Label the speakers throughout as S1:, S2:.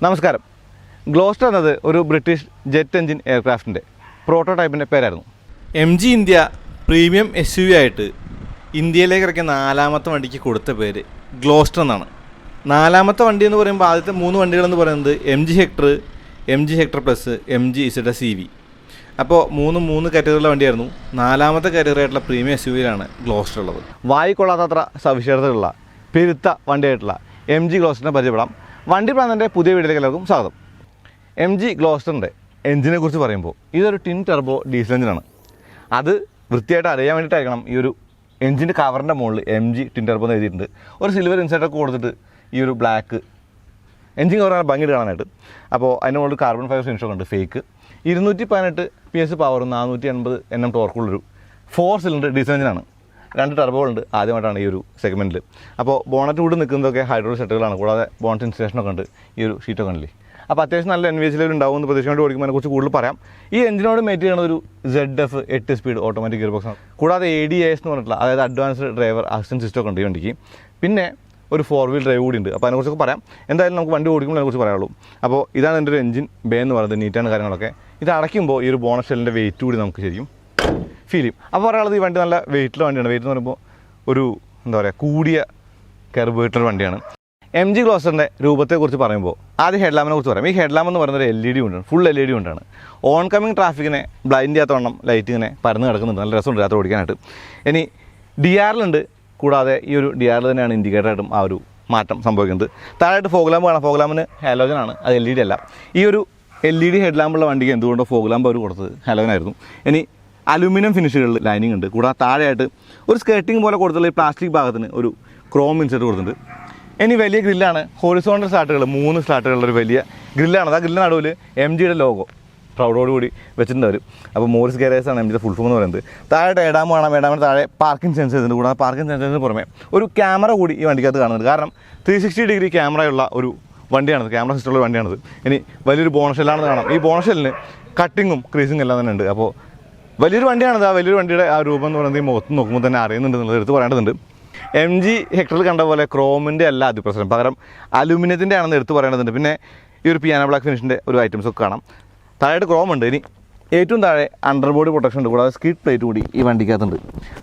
S1: നമസ്കാരം. ഗ്ലോസ്റ്റർ എന്നത് ഒരു ബ്രിട്ടീഷ് ജെറ്റ് എഞ്ചിൻ എയർക്രാഫ്റ്റിൻ്റെ പ്രോട്ടോടൈപ്പിൻ്റെ പേരായിരുന്നു. MG ഇന്ത്യ പ്രീമിയം SUV ആയിട്ട് ഇന്ത്യയിലേക്ക് ഇറക്കിയ 4ാമത്തെ വണ്ടിക്ക് കൊടുത്ത പേര് ഗ്ലോസ്റ്റർ എന്നാണ്. 4ാമത്തെ വണ്ടി എന്ന് പറയുമ്പോൾ ആദ്യത്തെ 3 വണ്ടികളെന്ന് പറയുന്നത് MG Hector, MG Hector plus, MG ZS EV. അപ്പോൾ 3 കാറ്റഗറിയിലുള്ള വണ്ടിയായിരുന്നു. 4ാമത്തെ കാറ്റഗറി ആയിട്ടുള്ള പ്രീമിയം SUVയിലാണ് ഗ്ലോസ്റ്റർ ഉള്ളത്. വായിക്കൊള്ളാത്തത്ര സവിശേഷതകളുള്ള പെരുത്ത വണ്ടിയായിട്ടുള്ള MG ഗ്ലോസ്റ്ററിനെ പരിചയപ്പെടാം. വണ്ടിപ്രാന്തൻ്റെ പുതിയ വീഡിയോയിലേക്ക് എല്ലാവർക്കും സ്വാഗതം. MG ഗ്ലോസ്റ്ററിൻ്റെ എഞ്ചിനെ കുറിച്ച് പറയുമ്പോൾ ഇതൊരു ടിൻ ടെർബോ ഡീസൽ എഞ്ചിനാണ്. അത് വൃത്തിയായിട്ട് അറിയാൻ വേണ്ടിയിട്ടായിരിക്കണം ഈ ഒരു എഞ്ചിൻ്റെ കവറിൻ്റെ മുകളിൽ MG ടിൻ ടെർബോ എന്ന് എഴുതിയിട്ടുണ്ട്. ഒരു സിൽവർ ഇൻസൈറ്റൊക്കെ കൊടുത്തിട്ട് ഈ ഒരു ബ്ലാക്ക് എഞ്ചിൻ കവർ ഭംഗിയിട്ട് കാണാനായിട്ട്. അപ്പോൾ അതിൻ്റെ മുകളിൽ കാർബൺ ഫൈബർ ഫിനിഷൊക്കെ ഉണ്ട്, ഫേക്ക്. 218 PS പവറും 480 Nm ടോർക്കുള്ളൊരു 4 സിലിണ്ടർ ഡീസൽ എഞ്ചിനാണ്. 2 ടർബോകളുണ്ട് ആദ്യമായിട്ടാണ് ഈ ഒരു സെഗ്മെൻറ്റിൽ. അപ്പോൾ ബോണറ്റ് കൂടി നിൽക്കുന്നതൊക്കെ ഹൈഡ്രോളിക് സെറ്റുകളാണ്. കൂടാതെ ബോണറ്റ് ഇൻസ്റ്റലേഷനൊക്കെ ഉണ്ട്, ഈ ഒരു ഷീറ്റൊക്കെ ഉണ്ടല്ലേ. അപ്പോൾ അത്യാവശ്യം നല്ല NVH ലെവൽ ഉണ്ടാവുമെന്ന് പ്രതീക്ഷിച്ചുകൊണ്ട് ഓടിക്കുമ്പോൾ അതിനെക്കുറിച്ച് കൂടുതൽ പറയാം. ഈ എഞ്ചിനോട് മേറ്റ് ചെയ്യുന്ന ഒരു ZF 8 സ്പീഡ് ഓട്ടോമാറ്റിക് ഗിയർ ബോക്സാണ്. കൂടാതെ ADAS എന്ന് പറഞ്ഞിട്ടുള്ള, അതായത് അഡ്വാൻസ്ഡ് ഡ്രൈവർ അസിസ്റ്റൻറ്റ് സിസ്റ്റം ഒക്കെ ഉണ്ട് ഈ വണ്ടിക്ക്. പിന്നെ ഒരു 4 വീൽ ഡ്രൈവ് കൂടി ഉണ്ട്. അപ്പോൾ അതിനെക്കുറിച്ചൊക്കെ പറയാം. എന്തായാലും നമുക്ക് വണ്ടി ഓടിക്കുമ്പോൾ അതിനെക്കുറിച്ച് പറയാനുള്ളൂ. അപ്പോൾ ഇതാണ് എൻ്റെ ഒരു എഞ്ചിൻ ബേ എന്ന് പറയുന്നത്. നീറ്റാണ് കാര്യങ്ങളൊക്കെ. ഇത് അടയ്ക്കുമ്പോൾ ഈ ഒരു ബോണറ്റ് ഷെല്ലിൻ്റെ വെയിറ്റ് കൂടി നമുക്ക് ശരിക്കും ഫീൽ ചെയ്യും. അപ്പോൾ പറയാനുള്ളത് ഈ വണ്ടി നല്ല വെയിറ്റുള്ള വണ്ടിയാണ്. വെയിറ്റ് എന്ന് പറയുമ്പോൾ ഒരു എന്താ പറയുക, കൂടിയ കർവ് വെയിറ്റുള്ള വണ്ടിയാണ്. MG ഗ്ലോസ്റ്ററിൻ്റെ രൂപത്തെക്കുറിച്ച് പറയുമ്പോൾ ആദ്യം ഹെഡ്ലാമ്പിനെ കുറിച്ച് പറയാം. ഈ ഹെഡ്ലാമ്പ് എന്ന് പറയുന്നത് ഒരു LED കൊണ്ടാണ്, ഫുൾ LED കൊണ്ടാണ്. ഓൺ കമ്മിങ് ട്രാഫിക്കിനെ ബ്ലൈൻഡ് ചെയ്യാത്തവണ്ണം ലൈറ്റ് ഇങ്ങനെ പരന്ന് കിടക്കുന്നുണ്ട്. നല്ല രസമുണ്ട് രാത്രി ഓടിക്കാനായിട്ട്. ഇനി DRലുണ്ട്. കൂടാതെ ഈ ഒരു DRൽ തന്നെയാണ് ഇൻഡിക്കേറ്ററായിട്ടും ആ ഒരു മാറ്റം സംഭവിക്കുന്നത്. താഴായിട്ട് ഫോഗ് ലാമ്പ് കാണാം. ഫോഗ് ലാമ്പിന് ഹാലോജനാണ്, അത് LED അല്ല. ഈ ഒരു LED ഹെഡ്ലാമ്പുള്ള വണ്ടിക്ക് എന്തുകൊണ്ടോ ഫോഗ് ലാമ്പ് അവർ കൊടുത്തത് ഹാലോജനായിരുന്നു. ഇനി അലുമിനിയം ഫിനിഷുകളിൽ ലൈനിങ് ഉണ്ട്. കൂടാതെ താഴെയായിട്ട് ഒരു സ്കേർട്ടിങ് പോലെ കൊടുത്തുള്ള ഈ പ്ലാസ്റ്റിക് ഭാഗത്തിന് ഒരു ക്രോം ഇൻസെർട്ട് കൊടുത്തിട്ടുണ്ട്. ഇനി വലിയ ഗ്രില്ലാണ്. ഹോറിസോണ്ടൽ സ്ലാട്ടുകൾ, 3 സ്ലാട്ടുകളുള്ള ഒരു വലിയ ഗ്രില്ലാണ്. ആ ഗ്രില്ലിന് നടുവിൽ MGയുടെ ലോഗോ പ്രൗഡോടുകൂടി വെച്ചിട്ടുണ്ട് അവർ. അപ്പോൾ മോറിസ് ഗാരേജാണ് MGയുടെ ഫുൾ ഫോം എന്ന് പറയുന്നത്. താഴെ എടാം കാണാം. എടാമിന് താഴെ പാർക്കിംഗ് സെൻസേഴ്സ് ഉണ്ട്. കൂടാതെ പാർക്കിംഗ് സെൻസേഴ്സിന് പുറമെ ഒരു ക്യാമറ കൂടി ഈ വണ്ടിക്കകത്ത് കാണുന്നുണ്ട്. കാരണം 360 ഡിഗ്രി ക്യാമറയുള്ള ഒരു വണ്ടിയാണത്, ക്യാമറ സിസ്റ്റമുള്ള വണ്ടിയാണത്. ഇനി വലിയൊരു ബോണഷെല്ലാണെന്ന് കാണാം. ഈ ബോണഷെല്ലിന് കട്ടിങ്ങും ക്രീസിങ്ങും എല്ലാം തന്നെ ഉണ്ട്. അപ്പോൾ വലിയൊരു വണ്ടിയാണത്. ആ വലിയൊരു വണ്ടിയുടെ ആ രൂപം എന്ന് പറയുന്നത് ഈ മുഖത്ത് നോക്കുമ്പോൾ തന്നെ അറിയുന്നുണ്ട് എന്നുള്ളത് എടുത്ത് പറയേണ്ടതുണ്ട്. MG ഹെക്ടറിൽ കണ്ട പോലെ ക്രോമിൻ്റെ അല്ല അതിപ്രസരം, പകരം അലുമിനിയത്തിൻ്റെ ആണെന്ന് എടുത്ത് പറയേണ്ടതുണ്ട്. പിന്നെ ഈ ഒരു പിയാനോ ബ്ലാക്ക് ഫിനിഷിൻ്റെ ഒരു ഐറ്റംസൊക്കെ കാണാം. താഴെയായിട്ട് ക്രോം ഉണ്ട്. ഇനി ഏറ്റവും താഴെ അണ്ടർ ബോഡി പ്രൊട്ടക്ഷൻ ഉണ്ട്. കൂടാതെ സ്കിഡ് പ്ലേറ്റ് കൂടി ഈ വണ്ടിക്കകത്തുണ്ട്.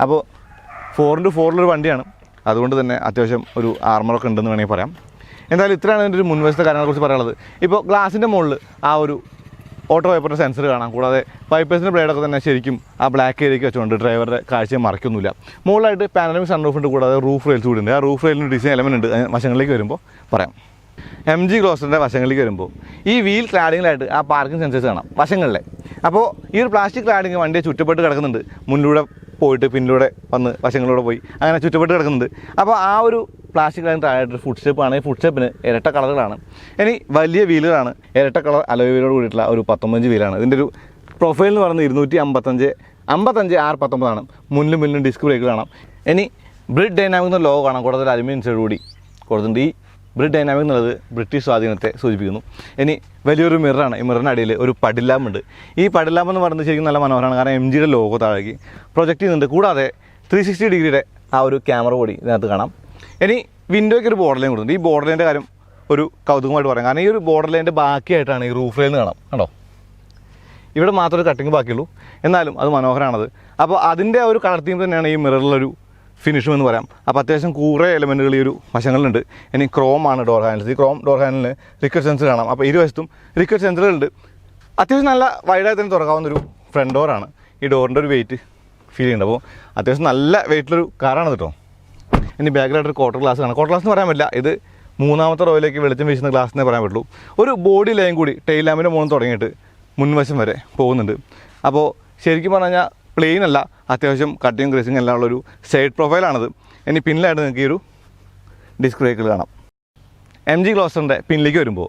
S1: അപ്പോൾ 4x4 വണ്ടിയാണ്. അതുകൊണ്ട് തന്നെ അത്യാവശ്യം ഒരു ആർമറൊക്കെ ഉണ്ടെന്ന് വേണമെങ്കിൽ പറയാം. എന്തായാലും ഇത്രയാണ് ഇതിൻ്റെ ഒരു മുൻവശത്തെ കാര്യങ്ങളെക്കുറിച്ച് പറയാനുള്ളത്. ഇപ്പോൾ ഗ്ലാസിൻ്റെ മുകളിൽ ആ ഒരു ഓട്ടോ വൈപ്പറിൻ്റെ സെൻസർ കാണാം. കൂടാതെ വൈപ്പേഴ്സിൻ്റെ ബ്ലേഡൊക്കെ തന്നെ ശരിക്കും ആ ബ്ലാക്ക് ഏരിയയ്ക്ക് വെച്ചുകൊണ്ട് ഡ്രൈവറുടെ കാഴ്ചയെ മറയ്ക്കൊന്നുമില്ല. മുകളിലായിട്ട് പാനോമിക് സൺറൂഫ് ഉണ്ട്. കൂടാതെ റൂഫ് റെയിൽസ് കൂടി ഉണ്ട്. ആ റൂഫ് റെയിലിന് ഡിസൈൻ എലമെൻ്റ് ഉണ്ട്. വശങ്ങളിലേക്ക് വരുമ്പോൾ പറയാം. MG ഗ്ലോസ്റ്ററിൻ്റെ വശങ്ങളിലേക്ക് വരുമ്പോൾ ഈ വീൽ ക്ലാഡിങ്ങിലായിട്ട് ആ പാർക്കിംഗ് സെൻസേഴ്സ് കാണാം വശങ്ങളിലെ. അപ്പോൾ ഈ ഒരു പ്ലാസ്റ്റിക് ക്ലാഡിങ് വണ്ടിയെ ചുറ്റപ്പെട്ട് കിടക്കുന്നുണ്ട്. മുന്നിലൂടെ പോയിട്ട് പിന്നിലൂടെ വന്ന് വശങ്ങളിലൂടെ പോയി അങ്ങനെ ചുറ്റപ്പെട്ട് കിടക്കുന്നുണ്ട്. അപ്പോൾ ആ ഒരു പ്ലാസ്റ്റിക് ക്ലാഡിങ് താഴെ ഫുഡ് സ്റ്റെപ്പാണ്. ഈ ഫുഡ് സ്റ്റെപ്പിന് ഇരട്ട കളറുകളാണ്. ഇനി വലിയ വീലുകളാണ്. ഇരട്ട കളർ അലോയ് വീലോട് കൂടിയിട്ടുള്ള ഒരു 19 വീലാണ്. ഇതിൻ്റെ ഒരു പ്രൊഫൈൽ എന്ന് പറയുന്നത് 255 R19 ആണ്. മുന്നിലും ഡിസ്ക് ബ്രേക്ക് കാണാം. ഇനി ബ്രിഡ് ഡൈനാമിക് എന്ന ലോഗോ കാണാം. കൂടാതെ ഒരു അലുമിനിയം ഇൻസൈഡ് കൂടി കൊടുത്തിട്ടുണ്ട്. ഈ ബ്രിഡ് ഡൈനാമിക് എന്നുള്ളത് ബ്രിട്ടീഷ് സ്വാധീനത്തെ സൂചിപ്പിക്കുന്നു. ഇനി വലിയൊരു മിററാണ്. ഈ മിററിൻ്റെ അടിയിൽ ഒരു പടിലാമ്പുണ്ട്. ഈ പടിലാമ്പ് എന്ന് പറയുന്നത് ശരിക്കും നല്ല മനോഹരമാണ്. കാരണം MGയുടെ ലോഗോ താഴേക്ക് പ്രൊജക്റ്റ് ചെയ്യുന്നുണ്ട്. കൂടാതെ 360 ഡിഗ്രിയുടെ ആ ഒരു ക്യാമറ കൂടി ഇതിനകത്ത് കാണാം. ഇനി വിൻഡോയ്ക്ക് ഒരു ബോർഡർ ലൈൻ കൊടുത്തിട്ടുണ്ട്. ഈ ബോർഡർ ലൈൻ്റെ കാര്യം ഒരു കൗതുകമായിട്ട് പറയാം. കാരണം ഈ ഒരു ബോർഡർ ലൈൻ്റെ ബാക്കിയായിട്ടാണ് ഈ റൂഫ് ലൈൻ കാണാം. കണ്ടോ, ഇവിടെ മാത്രമേ ഒരു കട്ടിങ് ബാക്കിയുള്ളൂ. എന്നാലും അത് മനോഹരമാണത്. അപ്പോൾ അതിൻ്റെ ആ ഒരു കളർ തീം തന്നെയാണ് ഈ മിററിലൊരു ഫിനിഷും എന്ന് പറയാം. അപ്പോൾ അത്യാവശ്യം കുറേ എലമെൻറ്റുകൾ ഈ ഒരു വശങ്ങളിലുണ്ട്. ഇനി ക്രോമാണ് ഡോർ ഹാൻഡിൽസ്. ഈ ക്രോം ഡോർ ഹാൻഡിലിന് റിക്കറ്റ് സെൻസർ കാണാം. അപ്പോൾ ഇരുവശത്തും റിക്കറ്റ് സെൻസറുകളുണ്ട്. അത്യാവശ്യം നല്ല വൈഡായി തന്നെ തുറക്കാവുന്നൊരു ഫ്രണ്ട് ഡോറാണ്. ഈ ഡോറിൻ്റെ ഒരു വെയിറ്റ് ഫീൽ ചെയ്യുന്നുണ്ട്. അപ്പോൾ അത്യാവശ്യം നല്ല വെയിറ്റുള്ളൊരു കാറാണ് കേട്ടോ. ഇനി ബാക്കിലായിട്ടൊരു ക്വാർട്ടർ ഗ്ലാസ് കാണാം. ക്വാർട്ടർ ഗ്ലാസ് എന്ന് പറയാൻ പറ്റില്ല, ഇത് 3ാമത്തെ റോയിലേക്ക് വെളിച്ചം വീശുന്ന ഗ്ലാസ് പറയാൻ പറ്റുള്ളൂ. ഒരു ബോഡി ലൈൻ കൂടി ടെയിൽ ലാമ്പിൻ്റെ മുകളിൽ തുടങ്ങിയിട്ട് മുൻവശം വരെ പോകുന്നുണ്ട്. അപ്പോൾ ശരിക്കും പറഞ്ഞു കഴിഞ്ഞാൽ പ്ലെയിൻ അല്ല, അത്യാവശ്യം കട്ടിങ് ക്രീസിങ് എല്ലാം ഉള്ളൊരു സൈഡ് പ്രൊഫൈലാണത്. ഇനി പിന്നിലായിട്ട് നിങ്ങൾക്ക് ഈ ഒരു ഡിസ്ക് ബ്രേക്കുകൾ കാണാം. MG ഗ്ലോസ്റ്ററിൻ്റെ പിന്നിലേക്ക് വരുമ്പോൾ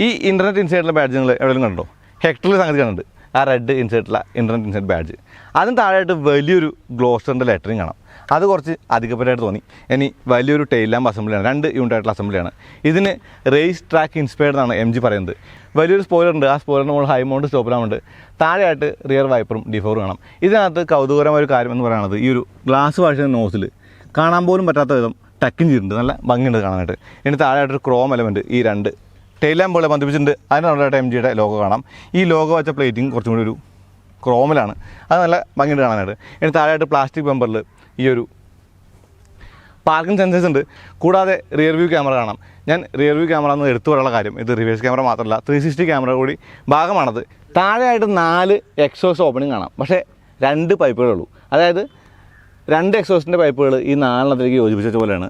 S1: ഈ ഇൻ്റർനെറ്റ് ഇൻസൈഡിലെ ബാഡ്ജുകൾ എവിടെയും കണ്ടോ? ഹെക്ടറിൽ സംഗതി കാണുന്നുണ്ട്. ആ റെഡ് ഇൻസൈഡിലുള്ള ഇൻ്റർനെറ്റ് ഇൻസൈഡ് ബാഡ്ജ്. അതിന് താഴെയായിട്ട് വലിയൊരു ഗ്ലോസ്റ്ററിൻ്റെ ലെറ്ററിങ് കാണാം. അത് കുറച്ച് അധികപ്പറ്റായിട്ട് തോന്നി. ഇനി വലിയൊരു ടെയിൽ ലാമ്പ് അസംബ്ലിയാണ്. 2 യൂണിറ്റ് ആയിട്ടുള്ള അസംബ്ലിയാണ്. ഇതിന് റേസ് ട്രാക്ക് ഇൻസ്പയർഡ് എന്നാണ് MG പറയുന്നത്. വലിയൊരു സ്പോയിലർ ഉണ്ട്. ആ സ്പോയിലറിന് മുകളിൽ ഹൈ മൗണ്ട് സ്റ്റോപ്പ് ലാമ്പുണ്ട്. താഴെയായിട്ട് റിയർ വൈപ്പറും ഡിഫോറും കാണാം. ഇതിനകത്ത് കൗതുകകരമായ ഒരു കാര്യം എന്ന് പറയുന്നത് ഈ ഒരു ഗ്ലാസ് വാഷ് നോസിൽ കാണാൻ പോലും പറ്റാത്ത വിധം ടക്കിങ് ചെയ്തിട്ടുണ്ട്. നല്ല ഭംഗിയുണ്ട് കാണാനായിട്ട്. ഇനി താഴെയായിട്ടൊരു ക്രോം എലമെൻറ്റ് ഈ 2 ടെയിൽ ലാമ്പുകളെ ബന്ധിപ്പിച്ചിട്ടുണ്ട്. അതിനുള്ള MGയുടെ ലോഗോ കാണാം. ഈ ലോഗോ വെച്ച പ്ലേറ്റിംഗ് കുറച്ചും കൂടി ഒരു ക്രോമിലാണ്. അത് നല്ല ഭംഗിയുണ്ട് കാണാനായിട്ട്. ഇനി താഴെയായിട്ട് പ്ലാസ്റ്റിക് ബമ്പറിൽ ഈ ഒരു പാർക്കിംഗ് സെൻസേഴ്സ് ഉണ്ട്. കൂടാതെ റിയർ വ്യൂ ക്യാമറ കാണാം. ഞാൻ റിയർ വ്യൂ ക്യാമറ എന്ന് എടുത്തു പറയാനുള്ള കാര്യം, ഇത് റിവേഴ്സ് ക്യാമറ മാത്രമല്ല 360 ക്യാമറ കൂടി ഭാഗമാണത്. താഴെയായിട്ട് 4 എക്സോസ്റ്റ് ഓപ്പണിംഗ് കാണാം. പക്ഷേ 2 പൈപ്പുകളേ ഉള്ളൂ. അതായത് 2 എക്സോസ്റ്റിൻ്റെ പൈപ്പുകൾ ഈ 4 യോജിപ്പിച്ച പോലെയാണ്.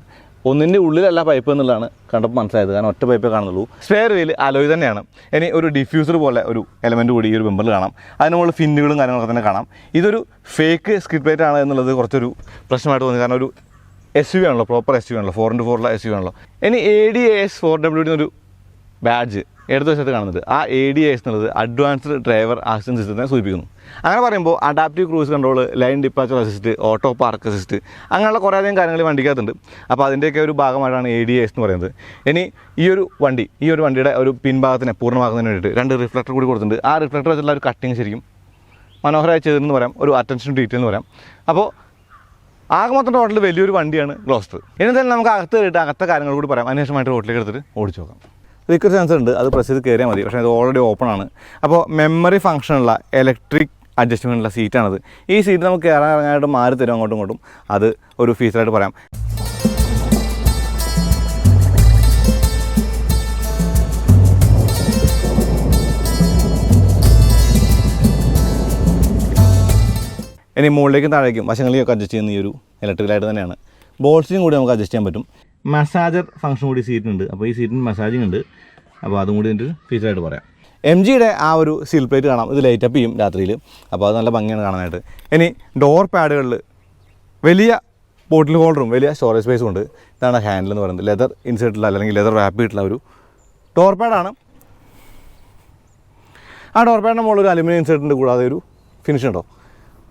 S1: ഒന്നിൻ്റെ ഉള്ളിലല്ല പൈപ്പ് എന്നുള്ളതാണ് കണ്ടപ്പോൾ മനസ്സിലായത്. കാരണം ഒറ്റ പൈപ്പേ കാണുന്നുള്ളൂ. സ്പെയർ വീൽ അലോയ് തന്നെയാണ്. ഇനി ഒരു ഡിഫ്യൂസർ പോലെ ഒരു എലമെൻറ്റ് കൂടി ഈ ഒരു ബമ്പറിൽ കാണാം. അതിന് മുകളിൽ ഫിന്നുകളും കാര്യങ്ങളൊക്കെ തന്നെ കാണാം. ഇതൊരു ഫേക്ക് സ്കിഡ് പ്ലേറ്റ് ആണ് എന്നുള്ളത് കുറച്ചൊരു പ്രശ്നമായിട്ട് തോന്നി. കാരണം ഒരു SUV ആണല്ലോ, പ്രോപ്പർ SUV ആണല്ലോ, 4x4 SUV ആണല്ലോ. ഇനി ADAS 4WD എന്നൊരു ബാഡ്ജ് ഇടതുവശത്ത് കാണുന്നത്. ആ ADAS എന്നുള്ളത് അഡ്വാൻസ്ഡ് ഡ്രൈവർ അസിസ്റ്റൻസ് സിസ്റ്റത്തിനെ സൂചിപ്പിക്കുന്നു. അങ്ങനെ പറയുമ്പോൾ adaptive cruise control, lane departure assist, auto park assist, അങ്ങനെയുള്ള കുറേയധികം കാര്യങ്ങൾ വണ്ടിക്കകത്തുണ്ട്. അപ്പോൾ അതിൻ്റെയൊക്കെ ഒരു ഭാഗമായിട്ടാണ് ADAS എന്ന് പറയുന്നത്. ഇനി ഈ ഒരു വണ്ടിയുടെ ഒരു പിൻഭാഗത്തിനെ പൂർണ്ണമാക്കുന്നതിന് വേണ്ടിയിട്ട് 2 റിഫ്ലക്ടർ കൂടി കൊടുത്തിട്ടുണ്ട്. ആ റിഫ്ലക്ടർ വെച്ചുള്ള ഒരു കട്ടിങ് ശരിക്കും മനോഹരമായി ചെയ്തതെന്ന് പറയാം, ഒരു അറ്റൻഷൻ ഡീറ്റെയിൽ എന്ന് പറയാം. അപ്പോൾ ആകെ മൊത്തം ടോട്ടൽ വലിയൊരു വണ്ടിയാണ് ഗ്ലോസ്റ്റർ. ഇനി തന്നെ നമുക്ക് അകത്ത് കയറിയിട്ട് അകത്തെ കാര്യങ്ങൾ കൂടി പറയാം. അതിനുശേഷമായിട്ട് റോട്ടിലേക്ക് എടുത്തിട്ട് ഓടിച്ചു നോക്കാം. റിക്കർ സെൻസർ ഉണ്ട്, അത് പ്രസ് ചെയ്ത് കയറിയാൽ മതി. പക്ഷേ അത് ഓൾറെഡി ഓപ്പൺ ആണ്. അപ്പോൾ മെമ്മറി ഫംഗ്ഷനുള്ള ഇലക്ട്രിക് അഡ്ജസ്റ്റ്മെൻറ്റുള്ള സീറ്റാണത്. ഈ സീറ്റ് നമുക്ക് കയറാൻ ഇറങ്ങാനായിട്ട് മാറി തരും അങ്ങോട്ടും ഇങ്ങോട്ടും. അത് ഒരു ഫീച്ചറായിട്ട് പറയാം. ഇനി മുകളിലേക്കും താഴേക്കും വശങ്ങളിലേക്കൊക്കെ അഡ്ജസ്റ്റ് ചെയ്യുന്ന ഈ ഒരു ഇലക്ട്രിക്കലായിട്ട് തന്നെയാണ്. ബോൾസിനും കൂടി നമുക്ക് അഡ്ജസ്റ്റ് ചെയ്യാൻ പറ്റും. മസാജർ ഫംഗ്ഷൻ കൂടി സീറ്റിനുണ്ട്. അപ്പോൾ ഈ സീറ്റിന് മസാജിങ് ഉണ്ട്. അപ്പോൾ അതും കൂടി ഇതിൻ്റെ ഫീച്ചറായിട്ട് പറയാം. MGയുടെ ആ ഒരു സീൽ പ്ലേറ്റ് കാണാം. ഇത് ലൈറ്റപ്പ് ചെയ്യും രാത്രിയിൽ. അപ്പോൾ അത് നല്ല ഭംഗിയാണ് കാണാനായിട്ട്. ഇനി ഡോർ പാഡുകളിൽ വലിയ ബോട്ടിൽ ഹോൾഡറും വലിയ സ്റ്റോറേജ് സ്പേസും ഉണ്ട്. ഇതാണ് ഹാൻഡിൽ എന്ന് പറയുന്നത്. ലെതർ ഇൻസേർട്ടുള്ള അല്ലെങ്കിൽ ലെതർ റാപ്പ് ചെയ്തിട്ടുള്ള ഒരു ഡോർ പാഡാണ്. ആ ഡോർ പാഡിൻ്റെ മുകളിൽ ഒരു അലുമിനിയം ഇൻസേർട്ടുണ്ട്. കൂടാതെ ഒരു ഫിനിഷ് ഉണ്ടോ,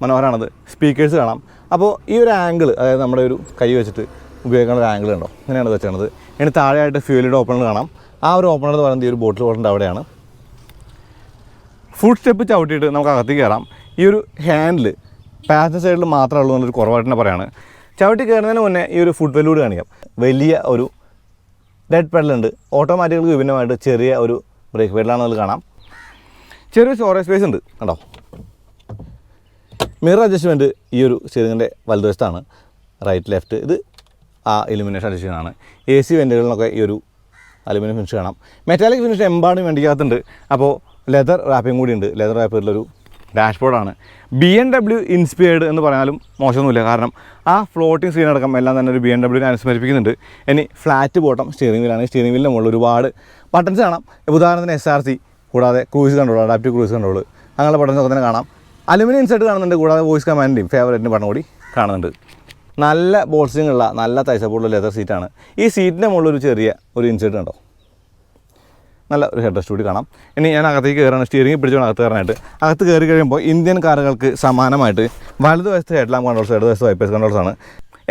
S1: മനോഹരമാണത്. സ്പീക്കേഴ്സ് കാണാം. അപ്പോൾ ഈ ഒരു ആംഗിൾ, അതായത് നമ്മുടെ ഒരു കൈ വെച്ചിട്ട് ഉപയോഗിക്കുന്ന ഒരു ആംഗിൾ ഉണ്ടോ, അങ്ങനെയാണ് വെച്ചത്. ഇനി താഴെയായിട്ട് ഫ്യൂലിയുടെ ഓപ്പണർ കാണാം. ആ ഒരു ഓപ്പണർ എന്ന് പറയുന്നത് ഈ ഒരു ബോട്ടിൽ ഹോൾഡറിൻ്റെ അവിടെയാണ്. ഫുഡ് സ്റ്റെപ്പ് ചവിട്ടിയിട്ട് നമുക്ക് അകത്തേക്ക് കയറാം. ഈ ഒരു ഹാൻഡിൽ പാസഞ്ചർ സൈഡിൽ മാത്രമേ ഉള്ളൂ എന്നുള്ളൊരു കുറവായിട്ട് തന്നെ പറയാണ്. ചവിട്ടി കയറുന്നതിന് മുന്നേ ഈ ഒരു ഫുഡ് വെല്ലൂടെ കാണിക്കാം. വലിയ ഒരു ഡെഡ് പെഡലുണ്ട്. ഓട്ടോമാറ്റിക്കൾക്ക് വിഭിന്നമായിട്ട് ചെറിയ ഒരു ബ്രേക്ക് പെഡലാണെന്നുള്ളത് കാണാം. ചെറിയ സ്റ്റോറേജ് സ്പേസ് ഉണ്ട് കണ്ടോ. മിറർ അഡ്ജസ്റ്റ്മെൻറ്റ് ഈ ഒരു സ്റ്റിയറിങ്ങിൻ്റെ വലതുവശത്താണ്, റൈറ്റ് ലെഫ്റ്റ്. ഇത് ആ ഇലുമിനേഷൻ അഡ്ജസ്റ്റ്മെൻ്റാണ്. AC വെൻറ്റുകളിലൊക്കെ ഈ ഒരു അലുമിനിയം ഫിനിഷ് കാണാം. മെറ്റാലിക് ഫിനിഷ് എമ്പാടും വണ്ടിക്കകത്തുണ്ട്. അപ്പോൾ ലെതർ റാപ്പിംഗ് കൂടി ഉണ്ട്. ലെതർ റാപ്പിലൊരു ഡാഷ്ബോർഡാണ്. BMW ഇൻസ്പയർഡ് എന്ന് പറഞ്ഞാലും മോശമൊന്നുമില്ല. കാരണം ആ ഫ്ലോട്ടിംഗ് സ്ക്രീൻ അടക്കം എല്ലാം തന്നെ ഒരു BMW അനുസ്മരിപ്പിക്കുന്നുണ്ട്. ഇനി ഫ്ലാറ്റ് ബോട്ടം സ്റ്റിയറിംഗ് വീലാണ്. സ്റ്റിയറിംഗ് വീലിൻ്റെ മുകളിൽ ഒരുപാട് ബട്ടൺസ് കാണാം. ഉദാഹരണത്തിന് SRC, കൂടാതെ cruise control, adaptive cruise control, അങ്ങനെയുള്ള ബട്ടൺസൊക്കെ തന്നെ കാണാം. അലുമിനിയം ഇൻസെർട്ട് കാണുന്നുണ്ട്. കൂടാതെ വോയിസ് കമാൻഡിൻ്റെയും ഫേവറേറ്റിൻ്റെ ബട്ടൺ കൂടി കാണുന്നുണ്ട്. നല്ല ബോൾസിംഗ് ഉള്ള നല്ല തൈസപ്പുള്ള ലെതർ സീറ്റാണ്. ഈ സീറ്റിൻ്റെ മുകളിൽ ഒരു ചെറിയ ഒരു ഇൻസെർട്ട് കണ്ടോ, നല്ല ഒരു ഹെഡ് റെസ്റ്റ് കൂടി കാണാം. ഇനി ഞാൻ അകത്തേക്ക് കയറാണ്. സ്റ്റിയറിംഗ് പിടിച്ചോണ്ട് അകത്ത് കയറാനായിട്ട്. അകത്ത് കയറി കഴിയുമ്പോൾ ഇന്ത്യൻ കാറുകൾക്ക് സമാനമായിട്ട് വലതുവശത്ത് ഹെഡ്ലാമ്പ് കൺട്രോൾസ്, ഇടതുവശത്ത് വൈപ്പേഴ്സ് കൺട്രോൾസാണ്.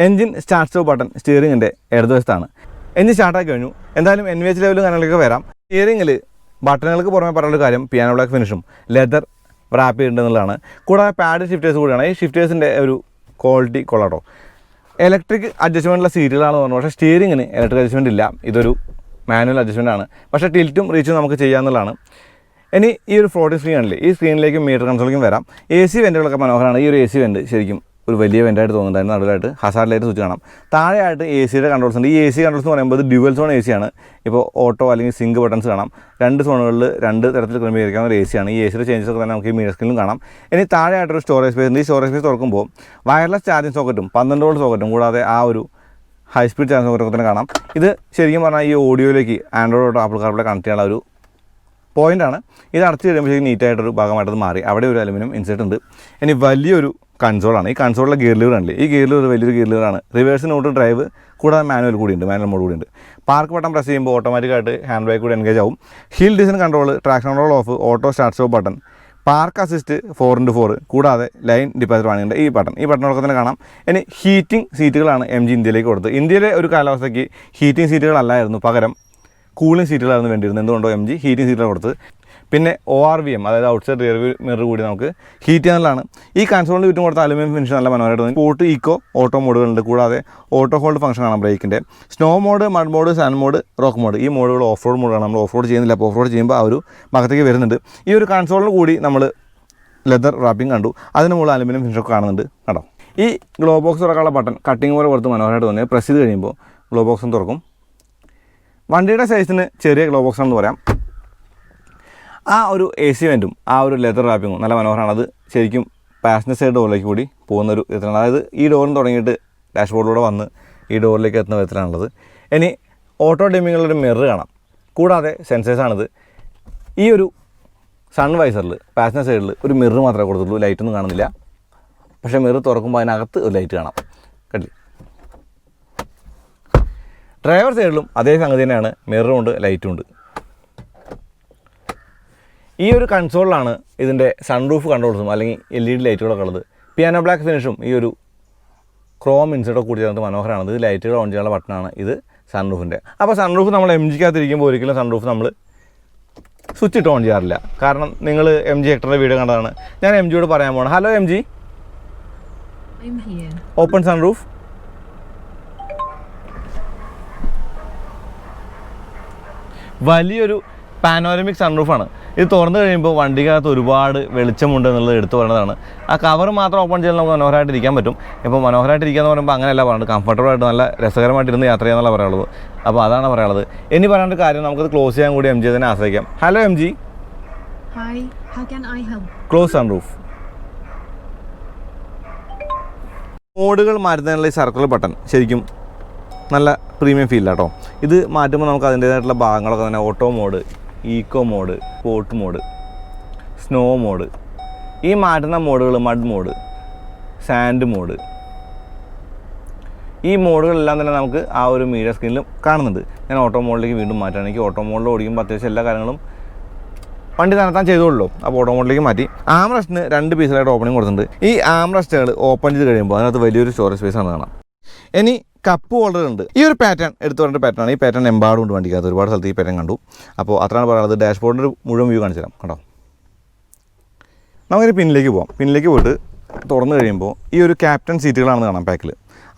S1: എഞ്ചിൻ സ്റ്റാർട്ട് സ്റ്റോപ്പ് ബട്ടൺ സ്റ്റിയറിംഗിൻ്റെ ഇടതുവശത്താണ്. എഞ്ചിൻ സ്റ്റാർട്ടാക്കി കഴിഞ്ഞു. എന്തായാലും NVH ലെവലും കാര്യങ്ങളൊക്കെ വരാം. സ്റ്റിയറിംഗിൽ ബട്ടണുകൾക്ക് പുറമെ പറയാനുള്ള കാര്യം പിയാനോ ബ്ലാക്ക് ഫിനിഷും ലെതർ റാപ്പ് ചെയ്തിട്ടുണ്ടെന്നുള്ളതാണ്. കൂടാതെ പാഡ് ഷിഫ്റ്റേഴ്സ് കൂടിയാണ്. ഈ ഷിഫ്റ്റേഴ്സിൻ്റെ ഒരു ക്വാളിറ്റി കൊള്ളാട്ടോ. ഇലക്ട്രിക് അഡ്ജസ്റ്റ്മെൻറ്റുള്ള സീറ്റുകളാണെന്ന് പറഞ്ഞു. പക്ഷേ സ്റ്റിയറിങ്ങിന് ഇലക്ട്രിക് അഡ്ജസ്റ്റ്മെൻറ്റ് ഇല്ല. ഇതൊരു മാനുവൽ അഡ്ജസ്റ്റ്മെൻ്റ് ആണ്. പക്ഷേ ടിൽറ്റും റീച്ചും നമുക്ക് ചെയ്യാമെന്നുള്ളതാണ്. ഇനി ഈ ഒരു ഫ്ലോട്ടിംഗ് സ്ക്രീൻ ആണല്ലേ, ഈ സ്ക്രീനിലേക്ക് മീറ്റർ കൺസോളിലേക്കും വരാം. AC വെൻറ്റുകളൊക്കെ മനോഹരമാണ്. ഈ ഒരു AC വെൻറ്റ് ശരിക്കും ഒരു വലിയ വെൻ്റായിട്ട് തോന്നുന്നുണ്ടായിരുന്നു. നടുവിലായിട്ട് ഹസാർഡ് ലൈറ്റ് സ്വിച്ച് കാണാം. താഴെയായിട്ട് ACയുടെ കൺട്രോൾസ് ഉണ്ട്. ഈ AC കൺട്രോൾസ് എന്ന് പറയുമ്പോൾ ഡ്യുവൽ സോൺ AC ആണ്. ഇപ്പോൾ ഓട്ടോ അല്ലെങ്കിൽ സിങ്ക് ബട്ടൺസ് കാണാം. 2 സോണുകളിൽ 2 തരത്തിൽ ക്രമീകരിക്കാവുന്ന ഒരു AC ആണ്. ഈ ACയുടെ ചേഞ്ചസ് ഒക്കെ തന്നെ നമുക്ക് ഈ മീഡിയ സ്ക്രീനിലും കാണാം. ഇനി താഴെയായിട്ടൊരു സ്റ്റോറേജ് സ്പേസ് ഉണ്ട്. ഈ സ്റ്റോറേജ് സ്പേസ് തുറക്കുമ്പോൾ വയർലെസ് ചാർജിങ് സോക്കറ്റും 12 വോൾട്ട് സോക്കറ്റും കൂടാതെ ആ ഒരു ഹൈ സ്പീഡ് ചാർജിങ് സോക്കറ്റൊക്കെ തന്നെ കാണാം. ഇത് ശരിക്കും പറഞ്ഞാൽ ഈ ഓഡിയോയിലേക്ക് Android Auto Apple CarPlay connect ചെയ്യാനുള്ള ഒരു പോയിൻ്റാണ്. ഇത് അടച്ച് കഴിയുമ്പോഴേക്കും നീറ്റായിട്ടൊരു ഭാഗമായിട്ടത് മാറി. അവിടെ ഒരു അലുമിനിയം ഇൻസെർട്ട് ഉണ്ട്. ഇനി വലിയൊരു കൺസോളാണ്. ഈ കൺസോളിലെ ഗിയർ ലിവർ ആണല്ലേ, ഈ ഗിയർ ലിവർ വലിയൊരു ഗിയർ ലിവറാണ്. റിവേഴ്സ് നോട്ട് ഡ്രൈവ് കൂടാതെ മാനുവൽ കൂടിയുണ്ട്, മാനുവൽ മോഡ് കൂടിയുണ്ട്. പാർക്ക് ബട്ടൺ പ്രസ് ചെയ്യുമ്പോൾ ഓട്ടോമാറ്റിക്കായിട്ട് ഹാൻഡ് ബ്രേക്ക് കൂടി എൻഗേജ് ആവും. Hill design control, traction control of, auto start stop button, park assist 4x4, കൂടാതെ ലൈൻ ഡിപ്പാച്ചർ വാണിങ്ങിൻ്റെ ഈ ബട്ടണൊക്കെ തന്നെ കാണാം. ഇനി ഹീറ്റിംഗ് സീറ്റുകളാണ് MG ഇന്ത്യയിലേക്ക് കൊടുത്തത്. ഇന്ത്യയിലെ ഒരു കാലാവസ്ഥയ്ക്ക് ഹീറ്റിംഗ് സീറ്റുകളല്ലായിരുന്നു, പകരം കൂളിംഗ് സീറ്റുകളായിരുന്നു വേണ്ടിയിരുന്നത്. എന്തുകൊണ്ടോ MG ഹീറ്റിംഗ് സീറ്റുകൾ കൊടുത്തത്. പിന്നെ ORVM അതായത് ഔട്ട്സൈഡ് റിയർ വ്യൂ മിറർ കൂടി നമുക്ക് ഹീറ്റ് ചെയ്യാനുള്ളതാണ്. ഈ കൺസോളിന് ചുറ്റും കൊടുത്ത അലുമിനിയം ഫിനിഷ് നല്ല മനോഹരമായിട്ട് തോന്നി. സ്പോർട്ട്, ഈക്കോ, ഓട്ടോ മോഡുകളുണ്ട്. കൂടാതെ ഓട്ടോ ഹോൾഡ് ഫംഗ്ഷൻ കാണാം ബ്രേക്കിൻ്റെ. Snow mode, mud mode, sand mode, rock mode. ഈ മോഡുകൾ ഓഫ് റോഡ് മോഡാണ്. നമ്മൾ ഓഫ് റോഡ് ചെയ്യുന്നില്ല. അപ്പോൾ ഓഫ് റോഡ് ചെയ്യുമ്പോൾ ആ ഒരു ഭാഗത്തേക്ക് വരുന്നുണ്ട്. ഈ ഒരു കൺസോളിന് കൂടി നമ്മൾ ലെതർ റാപ്പിംഗ് കണ്ടു. അതിന് മുകളിൽ അലുമിനിയം ഫിനിഷൊക്കെ കാണുന്നുണ്ട് കേട്ടോ. ഈ ഗ്ലോ ബോക്സ് തുറക്കാനുള്ള ബട്ടൺ കട്ടിങ് പോലെ കൊടുത്ത് മനോഹരമായിട്ട് തോന്നിയത്. പ്രസ് ചെയ്ത് കഴിയുമ്പോൾ ഗ്ലോ ബോക്സും തുറക്കും. വണ്ടിയുടെ സൈസിന് ചെറിയ ഗ്ലോ ബോക്സ് ആണെന്ന് പറയാം. ആ ഒരു AC വെൻറ്റും ആ ഒരു ലെതർ റാപ്പിങ്ങും നല്ല മനോഹരമാണ്. അത് ശരിക്കും പാസഞ്ചർ സൈഡ് ഡോറിലേക്ക് കൂടി പോകുന്നൊരു വിധത്തിലാണ്. അതായത് ഈ ഡോറിന് തുടങ്ങിയിട്ട് ഡാഷ്ബോർഡിലൂടെ വന്ന് ഈ ഡോറിലേക്ക് എത്തുന്ന വിധത്തിലാണുള്ളത്. ഇനി ഓട്ടോ ഡിമ്മിങ്ങുള്ളൊരു മിറർ കാണാം. കൂടാതെ സെൻസേഴ്സാണിത്. ഈ ഒരു സൺവൈസറിൽ പാസഞ്ചർ സൈഡിൽ ഒരു മിറർ മാത്രമേ കൊടുത്തുള്ളൂ. ലൈറ്റൊന്നും കാണുന്നില്ല. പക്ഷേ മിറർ തുറക്കുമ്പോൾ അതിനകത്ത് ഒരു ലൈറ്റ് കാണാം. കണ്ടില്ലേ? ഡ്രൈവർ സൈഡിലും അതേ സംഗതി തന്നെയാണ്. മിററും ഉണ്ട്, ലൈറ്റും ഉണ്ട്. ഈ ഒരു കൺസോളിലാണ് ഇതിൻ്റെ സൺറൂഫ് കൺട്രോൾസും അല്ലെങ്കിൽ LED ലൈറ്റുകളൊക്കെ ഉള്ളത്. പിയാനോ ബ്ലാക്ക് ഫിനിഷും ഈ ഒരു ക്രോം ഇൻസൈഡൊക്കെ കൂടി ചേർന്നിട്ട് മനോഹരമാണ്. ഇത് ലൈറ്റുകൾ ഓൺ ചെയ്യാനുള്ള ബട്ടണാണ്. ഇത് സൺറൂഫിൻ്റെ. അപ്പോൾ സൺറൂഫ് നമ്മൾ MGക്കകത്തിരിക്കുമ്പോൾ ഒരിക്കലും സൺറൂഫ് നമ്മൾ സ്വിച്ച് ഇട്ട് ഓൺ ചെയ്യാറില്ല. കാരണം നിങ്ങൾ MG ഹെക്ടറിൻ്റെ വീഡിയോ കണ്ടതാണ്. ഞാൻ MGയോട് പറയാൻ പോകണം. Hello MG, open sunroof. വലിയൊരു പാനോരമിക് സൺറൂഫാണ്. ഇത് തുറന്നു കഴിയുമ്പോൾ വണ്ടിക്കകത്ത് ഒരുപാട് വെളിച്ചമുണ്ട് എന്നുള്ളത് എടുത്തു പറയുന്നതാണ്. ആ കവർ മാത്രം ഓപ്പൺ ചെയ്താൽ നമുക്ക് മനോഹരമായിട്ട് ഇരിക്കാൻ പറ്റും. ഇപ്പോൾ മനോഹരമായിട്ട് ഇരിക്കുക എന്ന് പറയുമ്പോൾ അങ്ങനെയല്ല പറയുന്നത്. കംഫർട്ടബിളായിട്ട് നല്ല രസകരമായിട്ടിരുന്ന് യാത്ര ചെയ്യാന്നുള്ള പറയാനുള്ളത്. അപ്പോൾ അതാണ് പറയാനുള്ളത്. ഇനി പറയാനുള്ള കാര്യം നമുക്കത് ക്ലോസ് ചെയ്യാൻ കൂടി MG തന്നെ ആശ്രയിക്കാം. Hello MG, close sunroof. മോഡുകൾ മാറ്റുന്നതിനുള്ള ഈ സർക്കുലർ ബട്ടൺ ശരിക്കും നല്ല പ്രീമിയം ഫീലാണ് കേട്ടോ. ഇത് മാറ്റുമ്പോൾ നമുക്ക് അതിൻ്റേതായിട്ടുള്ള ഭാഗങ്ങളൊക്കെ തന്നെ auto mode, eco mode, sport mode, snow mode, ഈ മാറ്റുന്ന മോഡുകൾ മഡ് മോഡ്, സാൻഡ് മോഡ്, ഈ മോഡുകളെല്ലാം തന്നെ നമുക്ക് ആ ഒരു മീഡിയ സ്ക്രീനിലും കാണുന്നുണ്ട്. ഞാൻ ഓട്ടോ മോഡിലേക്ക് വീണ്ടും മാറ്റുകയാണ്. എനിക്ക് ഓട്ടോ മോഡിൽ ഓടിക്കുമ്പോൾ അത്യാവശ്യം എല്ലാ കാര്യങ്ങളും വണ്ടി തന്നെത്താൻ ചെയ്തോളൂ. അപ്പോൾ ഓട്ടോ മോഡിലേക്ക് മാറ്റി. ആംറസ്റ്റിന് 2 പീസിലായിട്ട് ഓപ്പണിംഗ് കൊടുത്തിട്ടുണ്ട്. ഈ ആംറസ്റ്റുകൾ ഓപ്പൺ ചെയ്ത് കഴിയുമ്പോൾ അതിനകത്ത് വലിയൊരു സ്റ്റോറേജ് സ്പേസ് ആണ് കാണാം. ഇനി കപ്പ് ഹോൾഡർ ഉണ്ട്. ഈ ഒരു പാറ്റേൺ എടുത്തു പറഞ്ഞ പാറ്റേൺ. ഈ പാറ്റേൺ എമ്പാടുണ്ട് വണ്ടിക്കകത്ത്. ഒരുപാട് സ്ഥലത്ത് ഈ പാറ്റേൺ കണ്ടു. അപ്പോൾ അത്രയാണ് പറയുന്നത്. ഡാഷ്ബോർഡിൻ്റെ മുഴുവൻ വ്യൂ കാണിച്ചു തരാം കേട്ടോ. നമുക്കൊരു പിന്നിലേക്ക് പോകാം. പിന്നിലേക്ക് പോയിട്ട് തുറന്നു കഴിയുമ്പോൾ ഈ ഒരു ക്യാപ്റ്റൻ സീറ്റുകളാണെന്ന് കാണാം ബാക്കിൽ.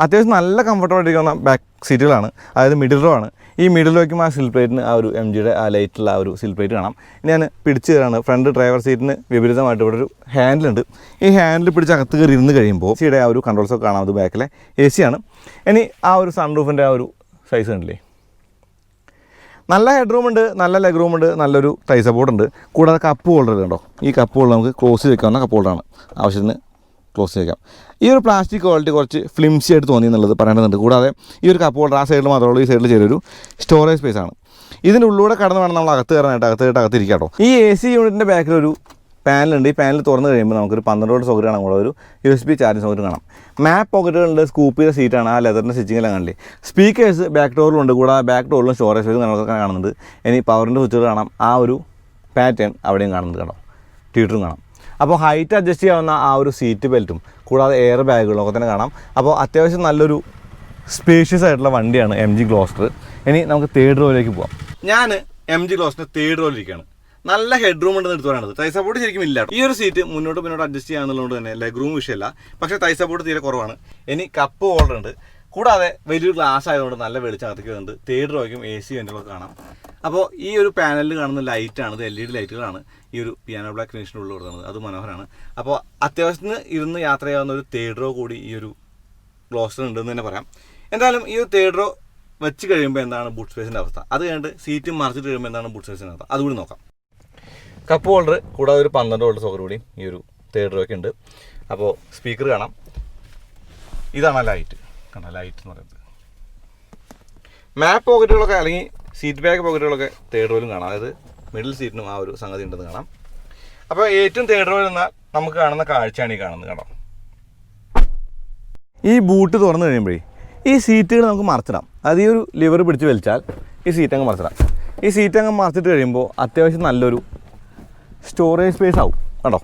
S1: അത്യാവശ്യം നല്ല കംഫർട്ടബിളായിട്ടിരിക്കുന്ന ബാക്ക് സീറ്റുകളാണ്. അതായത് മിഡിൽ റോ ആണ്. ഈ മിഡിൽ റോയ്ക്കും ആ സിൽ പ്ലേറ്റിന് ആ ഒരു MGയുടെ ആ ലൈറ്റുള്ള ആ ഒരു സിൽ പ്ലേറ്റ് കാണാം. ഇനി ഞാൻ പിടിച്ച് തരാണ്. ഫ്രണ്ട് ഡ്രൈവർ സീറ്റിന് വിപരീതമായിട്ട് ഇവിടെ ഒരു ഹാൻഡിലുണ്ട്. ഈ ഹാൻഡിൽ പിടിച്ച് അകത്ത് കയറി ഇരുന്ന് കഴിയുമ്പോൾ സിയുടെ ആ ഒരു കൺട്രോൾസൊക്കെ കാണാം. അത് ബാക്കിലെ AC ആണ്. ഇനി ആ ഒരു സൺറൂഫിൻ്റെ ആ ഒരു സൈസ് കണ്ടില്ലേ? നല്ല ഹെഡ് റൂം ഉണ്ട്, നല്ല ലെഗ് റൂം ഉണ്ട്, നല്ലൊരു ടൈ സപ്പോർട്ട് ഉണ്ട്. കൂടാതെ കപ്പ് ഹോൾഡർ കണ്ടോ. ഈ കപ്പ് ഹോൾഡർ നമുക്ക് ക്ലോസ് ചെയ്ത് വെക്കാവുന്ന കപ്പ് ഹോൾഡറാണ്. ആവശ്യത്തിന് ക്ലോസ് ചെയ്ത് വെക്കാം. ഈ ഒരു പ്ലാസ്റ്റിക് ക്വാളിറ്റി കുറച്ച് ഫ്ലിംസി ആയിട്ട് തോന്നി എന്നുള്ളത് പറയേണ്ടതുണ്ട്. കൂടാതെ ഈ ഒരു കപ്പ് ഹോൾഡർ ആ സൈഡിൽ മാത്രമേ ഉള്ളൂ. ഈ സൈഡിൽ ചെറിയൊരു സ്റ്റോറേജ് സ്പേസ് ആണ്. ഇതിൻ്റെ ഉള്ളിലൂടെ കടന്ന് വേണം നമ്മൾ അകത്ത് കയറാനായിട്ട്. അകത്തിരിക്കാം കേട്ടോ. ഈ AC യൂണിറ്റിൻ്റെ ബാക്കിലൊരു പാനലുണ്ട്. ഈ പാനൽ തുറന്ന് കഴിയുമ്പോൾ നമുക്കൊരു 12 വോൾട്ട് സൗകര്യം കാണാം. കൂടെ ഒരു USB ചാർജിങ് സൗകര്യം കാണാം. മാപ്പ് പോക്കറ്റുകളുണ്ട്. സ്കൂപ്പ് ചെയ്ത സീറ്റാണ്. ആ ലെതറിൻ്റെ സ്റ്റിച്ചിങ്ങെല്ലാം കാണില്ലേ. സ്പീക്കേഴ്സ് ബാക്ക് ഡോറിലുണ്ട്. കൂടാതെ ബാക്ക് ഡോറിലും സ്റ്റോറേജ് സ്പേസ് നമ്മളൊക്കെ കാണുന്നുണ്ട്. ഇനി പവറിൻ്റെ സ്വിച്ചുകൾ കാണാം. ആ ഒരു പാറ്റേൺ അവിടെയും കാണുന്നുണ്ട് കേട്ടോ. ട്യൂട്ടറും കാണാം. അപ്പോൾ ഹൈറ്റ് അഡ്ജസ്റ്റ് ചെയ്യാവുന്ന ആ ഒരു സീറ്റ് ബെൽറ്റും കൂടാതെ എയർ ബാഗുകളൊക്കെ തന്നെ കാണാം. അപ്പോൾ അത്യാവശ്യം നല്ലൊരു സ്പേഷ്യസ് ആയിട്ടുള്ള വണ്ടിയാണ് MG ഗ്ലോസ്റ്റർ. ഇനി നമുക്ക് 3rd റോയിലേക്ക് പോകാം. ഞാൻ MG ഗ്ലോസ്റ്ററിൻ്റെ 3rd റോയിലിരിക്കുകയാണ്. നല്ല ഹെഡ് റൂം ഉണ്ടെന്ന് എടുത്ത് പറയുന്നത്. തൈ സപ്പോർട്ട് ശരിക്കും ഇല്ല. ഈ ഒരു സീറ്റ് മുന്നോട്ട് അഡ്ജസ്റ്റ് ചെയ്യാന്നുള്ളതുകൊണ്ട് തന്നെ ലെഗ് റൂം വിഷയമല്ല. പക്ഷേ തൈ സപ്പോർട്ട് തീരെ കുറവാണ്. ഇനി കപ്പ് ഹോൾഡർ ഉണ്ട്. കൂടാതെ വലിയൊരു ഗ്ലാസ് ആയതുകൊണ്ട് നല്ല വെളിച്ചകത്തേക്ക് വരുന്നുണ്ട്. 3rd റോയ്ക്കും AC വെന്റുകളൊക്കെ കാണാം. അപ്പോൾ ഈ ഒരു പാനലിൽ കാണുന്ന ലൈറ്റാണ്. ഇത് LED ലൈറ്റുകളാണ്. ഈ ഒരു പിയാനോ ബ്ലാക്ക് ഫിനിഷിനുള്ളിൽ കൊടുക്കുന്നത്. അത് മനോഹരമാണ്. അപ്പോൾ അത്യാവശ്യത്തിന് ഇരുന്ന് യാത്ര ചെയ്യാവുന്ന ഒരു 3rd റോ കൂടി ഈ ഒരു ഗ്ലോസ്റ്റർ ഉണ്ടെന്ന് തന്നെ പറയാം. എന്തായാലും ഈ ഒരു 3rd റോ വെച്ച് കഴിയുമ്പോൾ എന്താണ് ബൂട്ട് സ്പേസിൻ്റെ അവസ്ഥ, അത് കഴിഞ്ഞിട്ട് സീറ്റ് മറിച്ചിട്ട് കഴിയുമ്പോൾ എന്താണ് ബൂട്ട് സ്പേസിൻ്റെ അവസ്ഥ, അതുകൂടി നോക്കാം. കപ്പ് ഹോൾഡർ കൂടാതെ ഒരു 12 വോൾട്ട് സോക്കറ്റ് കൂടി ഈ ഒരു 3rd റോയ്ക്ക് ഉണ്ട്. അപ്പോൾ സ്പീക്കർ കാണാം. ഇതാണ് ലൈറ്റ്. കണ്ടോ ലൈറ്റ് എന്ന് പറയുന്നത്. മാപ്പ് പോക്കറ്റുകളൊക്കെ അല്ലെങ്കിൽ സീറ്റ് ബാക്ക് പോക്കറ്റുകളൊക്കെ 3rd റോയിലും കാണാം. അതായത് മിഡിൽ സീറ്റിനും ആ ഒരു സംഗതി ഉണ്ടെന്ന് കാണാം. അപ്പോൾ ഏറ്റവും 3rd റോയിൽ നിന്നാൽ നമുക്ക് കാണുന്ന കാഴ്ചയാണ് ഈ കാണുന്നത്. കാണാം. ഈ ബൂട്ട് തുറന്നു കഴിയുമ്പോഴേ ഈ സീറ്റുകൾ നമുക്ക് മറച്ചിടാം. അത് ഈ ഒരു ലിവർ പിടിച്ച് വലിച്ചാൽ ഈ സീറ്റ് അങ്ങ് മറച്ചിടാം. ഈ സീറ്റ് അങ്ങ് മറച്ചിട്ട് കഴിയുമ്പോൾ അത്യാവശ്യം നല്ലൊരു സ്റ്റോറേജ് സ്പേസ് ആവും. കണ്ടോ,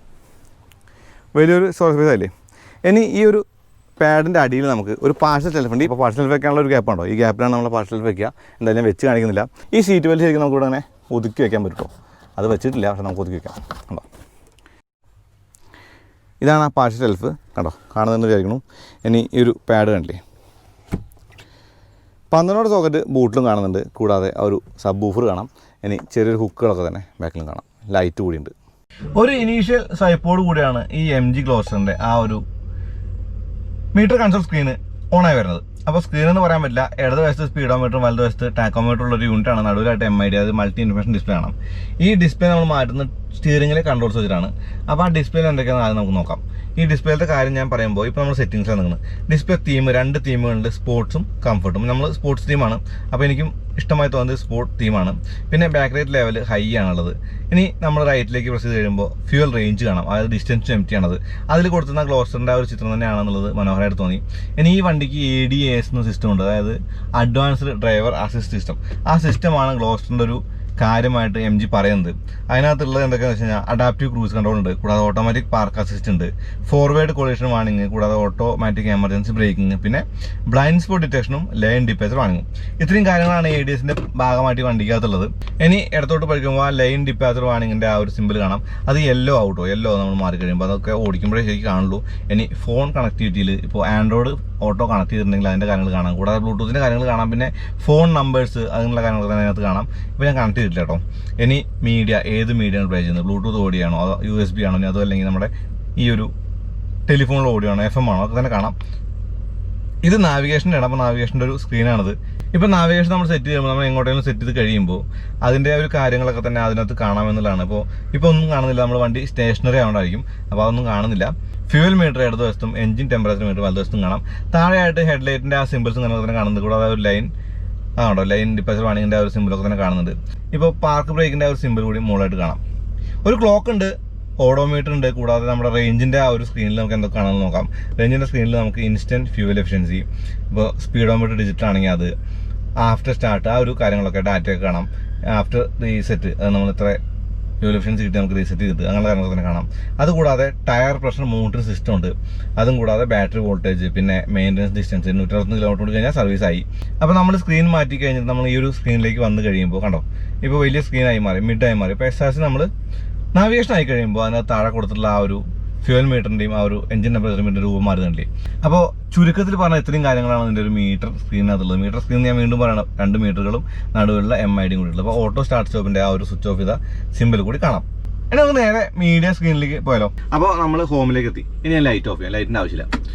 S1: വലിയൊരു സ്റ്റോറേജ് സ്പേസ് ആയില്ലേ. ഇനി ഈ ഒരു പാഡിൻ്റെ അടിയിൽ നമുക്ക് ഒരു പാർസൽ ഷെൽഫ് ഉണ്ട്. ഇപ്പോൾ പാർസൽ ഷെൽഫ് വെക്കാനുള്ള ഒരു ഗ്യാപ്പ് ഉണ്ടോ, ഈ ഗ്യാപ്പിലാണ് നമ്മൾ പാർസൽ ഷെൽഫ് വെക്കുക. എന്തായാലും വെച്ച് കാണിക്കുന്നില്ല. ഈ സീറ്റ് വലിച്ച് ശരിക്കും നമുക്ക് ഇവിടെ അങ്ങനെ ഒതുക്കി വെക്കാൻ പറ്റുമോ. അത് വെച്ചിട്ടില്ല, പക്ഷെ നമുക്ക് ഒതുക്കി വയ്ക്കാം. കണ്ടോ, ഇതാണ് ആ പാർഷ്യൽ ഷെൽഫ്. കണ്ടോ, കാണുന്നതെന്ന് വിചാരിക്കണം. ഇനി ഈ ഒരു പാഡ് കണ്ടില്ലേ, 12 സോക്കറ്റ് ബൂട്ടിലും കാണുന്നുണ്ട്. കൂടാതെ ആ ഒരു സബ് ബൂഫർ കാണാം. ഇനി ചെറിയൊരു ഹുക്കുകളൊക്കെ തന്നെ ബാക്കിലും കാണാം. ലൈറ്റ് കൂടിയുണ്ട്. ഒരു ഇനീഷ്യൽ സ്വൈപ്പോട് കൂടിയാണ് ഈ MG ഗ്ലോസ്റ്ററിൻ്റെ ആ ഒരു മീറ്റർ കൺസോൾ സ്ക്രീന് ഓണായി വരുന്നത്. അപ്പോൾ സ്ക്രീൻ എന്ന് പറയാൻ പറ്റില്ല. ഇടത് വശത്ത് സ്പീഡോമീറ്ററും വലത് വശത്ത് ടാക്കോമീറ്റർ ഉള്ളൊരു യൂണിറ്റാണ്. നടുവിലായിട്ട് MID, അത് മൾട്ടി ഇൻഫർമേഷൻ ഡിസ്പ്ലേ ആണ്. ഈ ഡിസ്പ്ലേ നമ്മൾ മാറ്റുന്ന സ്റ്റിയറിംഗിലെ കൺട്രോൾസ് വെച്ചിട്ടാണ്. അപ്പോൾ ആ ഡിസ്പ്ലേയിൽ എന്തൊക്കെയാണെന്ന് ആദ്യം നമുക്ക് നോക്കാം. ഈ ഡിസ്പ്ലേയിലത്തെ കാര്യം ഞാൻ പറയുമ്പോൾ ഇപ്പോൾ നമ്മൾ സെറ്റിംഗ്സിലാണ് നിൽക്കുന്നത്. Display theme 2 തീമുകളുണ്ട്, സ്പോർട്സും കംഫർട്ടും. നമ്മൾ സ്പോർട്സ് തീമാണ്, അപ്പോൾ എനിക്കും ഇഷ്ടമായി തോന്നുന്നത് സ്പോർട്ട് തീമാണ്. പിന്നെ ബാക്ക് ലൈറ്റ് ലെവൽ ഹൈ ആണുള്ളത്. ഇനി നമ്മൾ റൈറ്റിലേക്ക് പ്രസ് ചെയ്ത് കഴിയുമ്പോൾ ഫ്യൂൽ റേഞ്ച് കാണാം, അതായത് ഡിസ്റ്റൻസ് എംറ്റി ആണത്. അതിൽ കൊടുത്തുന്ന ഗ്ലോസ്റ്ററിൻ്റെ ആ ഒരു ചിത്രം തന്നെയാണെന്നുള്ളത് മനോഹരമായിട്ട് തോന്നി. ഇനി ഈ വണ്ടിക്ക് ADAS എന്ന സിസ്റ്റം ഉണ്ട്, അതായത് അഡ്വാൻസ്ഡ് ഡ്രൈവർ അസിസ്റ്റ് സിസ്റ്റം. ആ സിസ്റ്റമാണ് ഗ്ലോസ്റ്ററിൻ്റെ ഒരു കാര്യമായിട്ട് MG പറയുന്നത്. അതിനകത്തുള്ളത് എന്തൊക്കെയാണെന്ന് വെച്ച് കഴിഞ്ഞാൽ അഡാപ്റ്റീവ് ക്രൂസ് കൺട്രോൾ ഉണ്ട്, കൂടാതെ ഓട്ടോമാറ്റിക് പാർക്ക് അസിസ്റ്റ് ഉണ്ട്, ഫോർവേഡ് കൊളീഷൻ വാർണിംഗ്, കൂടാതെ ഓട്ടോമാറ്റിക് എമർജൻസി ബ്രേക്കിംഗ്, പിന്നെ ബ്ലൈൻഡ് സ്പോട്ട് ഡിറ്റക്ഷനും ലൈൻ ഡിപ്പാച്ചർ വാർണിംഗും. ഇത്രയും കാര്യങ്ങളാണ് ADASന്റെ ഭാഗമായിട്ട് വണ്ടിക്കകത്തുള്ളത്. ഇനി ഇടത്തോട്ട് പഠിക്കുമ്പോൾ ആ ലൈൻ ഡിപ്പാച്ചർ വാർണിംഗിൻ്റെ ആ ഒരു സിമ്പിൾ കാണാം. അത് യെല്ലോ നമ്മൾ മാറി കഴിയുമ്പോൾ അതൊക്കെ ഓടിക്കുമ്പോഴേ ശരിക്കും കാണുള്ളൂ. ഇനി ഫോൺ കണക്ടിവിറ്റിയിൽ ഇപ്പോൾ ആൻഡ്രോയിഡ് ഓട്ടോ കണക്ട് ചെയ്തിട്ടുണ്ടെങ്കിൽ അതിൻ്റെ കാര്യങ്ങൾ കാണാം, കൂടാതെ ബ്ലൂടൂത്തിൻ്റെ കാര്യങ്ങൾ കാണാം, പിന്നെ ഫോൺ നമ്പേഴ്സ് അതിനുള്ള കാര്യങ്ങൾ തന്നെ അതിനകത്ത് കാണാം. ഇപ്പോൾ ഞാൻ കണക്ട് ചെയ്തിട്ടില്ല കേട്ടോ. ഇനി മീഡിയ, ഏത് മീഡിയയാണ് പ്ലേ ചെയ്യുന്നത്, ബ്ലൂടൂത്ത് ഓഡിയാണോ അതോ USB ആണോ, അതോ അല്ലെങ്കിൽ നമ്മുടെ ഈ ഒരു ടെലിഫോണിൽ ഓഡിയാണോ FM ആണോ ഒക്കെ തന്നെ കാണാം. ഇത് നാവിഗേഷൻ്റെ ആണ്. അപ്പോൾ നാവിഗേഷൻ്റെ ഒരു സ്ക്രീനാണിത്. ഇപ്പോൾ നാവിഗേഷൻ നമ്മൾ സെറ്റ് ചെയ്യുമ്പോൾ നമ്മൾ എങ്ങോട്ടെങ്കിലും സെറ്റ് ചെയ്ത് കഴിയുമ്പോൾ അതിൻ്റെ ഒരു കാര്യങ്ങളൊക്കെ തന്നെ അതിനകത്ത് കാണാമെന്നുള്ളതാണ്. ഇപ്പോൾ ഒന്നും കാണുന്നില്ല, നമ്മൾ വണ്ടി സ്റ്റേഷനറി ആവണ്ടായിരിക്കും, അപ്പോൾ അതൊന്നും കാണുന്നില്ല. ഫ്യൂൽ മീറ്റർ ഇടതുവശത്തും എഞ്ചിൻ ടെമ്പറേച്ചർ മീറ്റർ വലതുവശത്തും കാണാം. താഴെയായിട്ട് ഹെഡ്ലൈറ്റിൻ്റെ ആ സിമ്പിൾസും തന്നെ കാണുന്നത്. കൂടാതെ ഒരു ലൈൻ ലൈൻ ഡിപ്പാച്ചർ വാണിങ്ങിൻ്റെ ആ ഒരു സിമ്പിളൊക്കെ തന്നെ കാണുന്നുണ്ട്. ഇപ്പോൾ പാർക്ക് ബ്രേക്കിൻ്റെ ആ ഒരു സിമ്പിൾ കൂടി മുകളിലായിട്ട് കാണാം. ഒരു ക്ലോക്ക് ഉണ്ട്, ഓഡോമീറ്റർ ഉണ്ട്, കൂടാതെ നമ്മുടെ റേഞ്ചിൻ്റെ ആ ഒരു സ്ക്രീനിൽ നമുക്ക് എന്തൊക്കെ കാണാമെന്ന് നോക്കാം. റേഞ്ചിൻ്റെ സ്ക്രീനിൽ നമുക്ക് ഇൻസ്റ്റൻറ്റ് ഫ്യൂവൽ എഫിഷ്യൻസി, ഇപ്പോൾ സ്പീഡോമീറ്റർ ഡിജിറ്റൽ ആണെങ്കിൽ അത്, ആഫ്റ്റർ സ്റ്റാർട്ട് ആ ഒരു കാര്യങ്ങളൊക്കെ ഡാറ്റയൊക്കെ കാണാം. ആഫ്റ്റർ റീസെറ്റ്, അത് നമ്മൾ ഇത്ര ഫ്യൂൽ എഫിഷ്യൻസി കിട്ടി നമുക്ക് റീസെറ്റ് ചെയ്തിട്ട് അങ്ങനെയുള്ള കാര്യങ്ങളൊക്കെ തന്നെ കാണാം. അതുകൂടാതെ ടയർ പ്രഷർ മോണിറ്ററിംഗ് സിസ്റ്റം ഉണ്ട്. അതും കൂടാതെ ബാറ്ററി വോൾട്ടേജ്, പിന്നെ മെയിൻ്റനൻസ് ഡിസ്റ്റൻസ് 160 കിലോമീറ്റർ കൂടി കഴിഞ്ഞാൽ സർവീസ് ആയി. അപ്പോൾ നമ്മൾ സ്ക്രീൻ മാറ്റി കഴിഞ്ഞിട്ട് നമ്മൾ ഈ ഒരു സ്ക്രീനിലേക്ക് വന്നു കഴിയുമ്പോൾ കണ്ടോ, ഇപ്പോൾ വലിയ സ്ക്രീനായി മാറി, മിഡായി മാറി. ഇപ്പോൾ SAS നമ്മൾ നാവിഗേഷൻ ആയി കഴിയുമ്പോൾ അതിനകത്ത് താഴെ കൊടുത്തിട്ടുള്ള ആ ഒരു ഫ്യൂൽ മീറ്ററിൻ്റെയും ആ ഒരു എഞ്ചിൻ ടെമ്പറേച്ചറിൻ്റെ രൂപം മാറുന്നുണ്ടല്ലേ. അപ്പോൾ ചുരുക്കത്തിൽ പറഞ്ഞാൽ ഇത്രയും കാര്യങ്ങളാണ് ഇതിൻ്റെ ഒരു മീറ്റർ സ്ക്രീനകത്തുള്ളത്. മീറ്റർ സ്ക്രീൻ ഞാൻ വീണ്ടും പറയണം, 2 മീറ്ററുകളും നടുവിലുള്ള MID കൂടി ഉള്ളത്. അപ്പോൾ ഓട്ടോ സ്റ്റാർട്ട് സ്റ്റോപ്പിൻ്റെ ആ ഒരു സ്വിച്ച് ഓഫ് ചെയ്ത സിമ്പിൾ കൂടി കാണാം. ഇനി നമുക്ക് നേരെ മീഡിയ സ്ക്രീനിലേക്ക് പോയാലോ. അപ്പോൾ നമ്മൾ ഹോമിലേക്ക് എത്തി. ഇനി ഞാൻ ലൈറ്റ് ഓഫ് ചെയ്യാം, ലൈറ്റിൻ്റെ ആവശ്യമില്ല.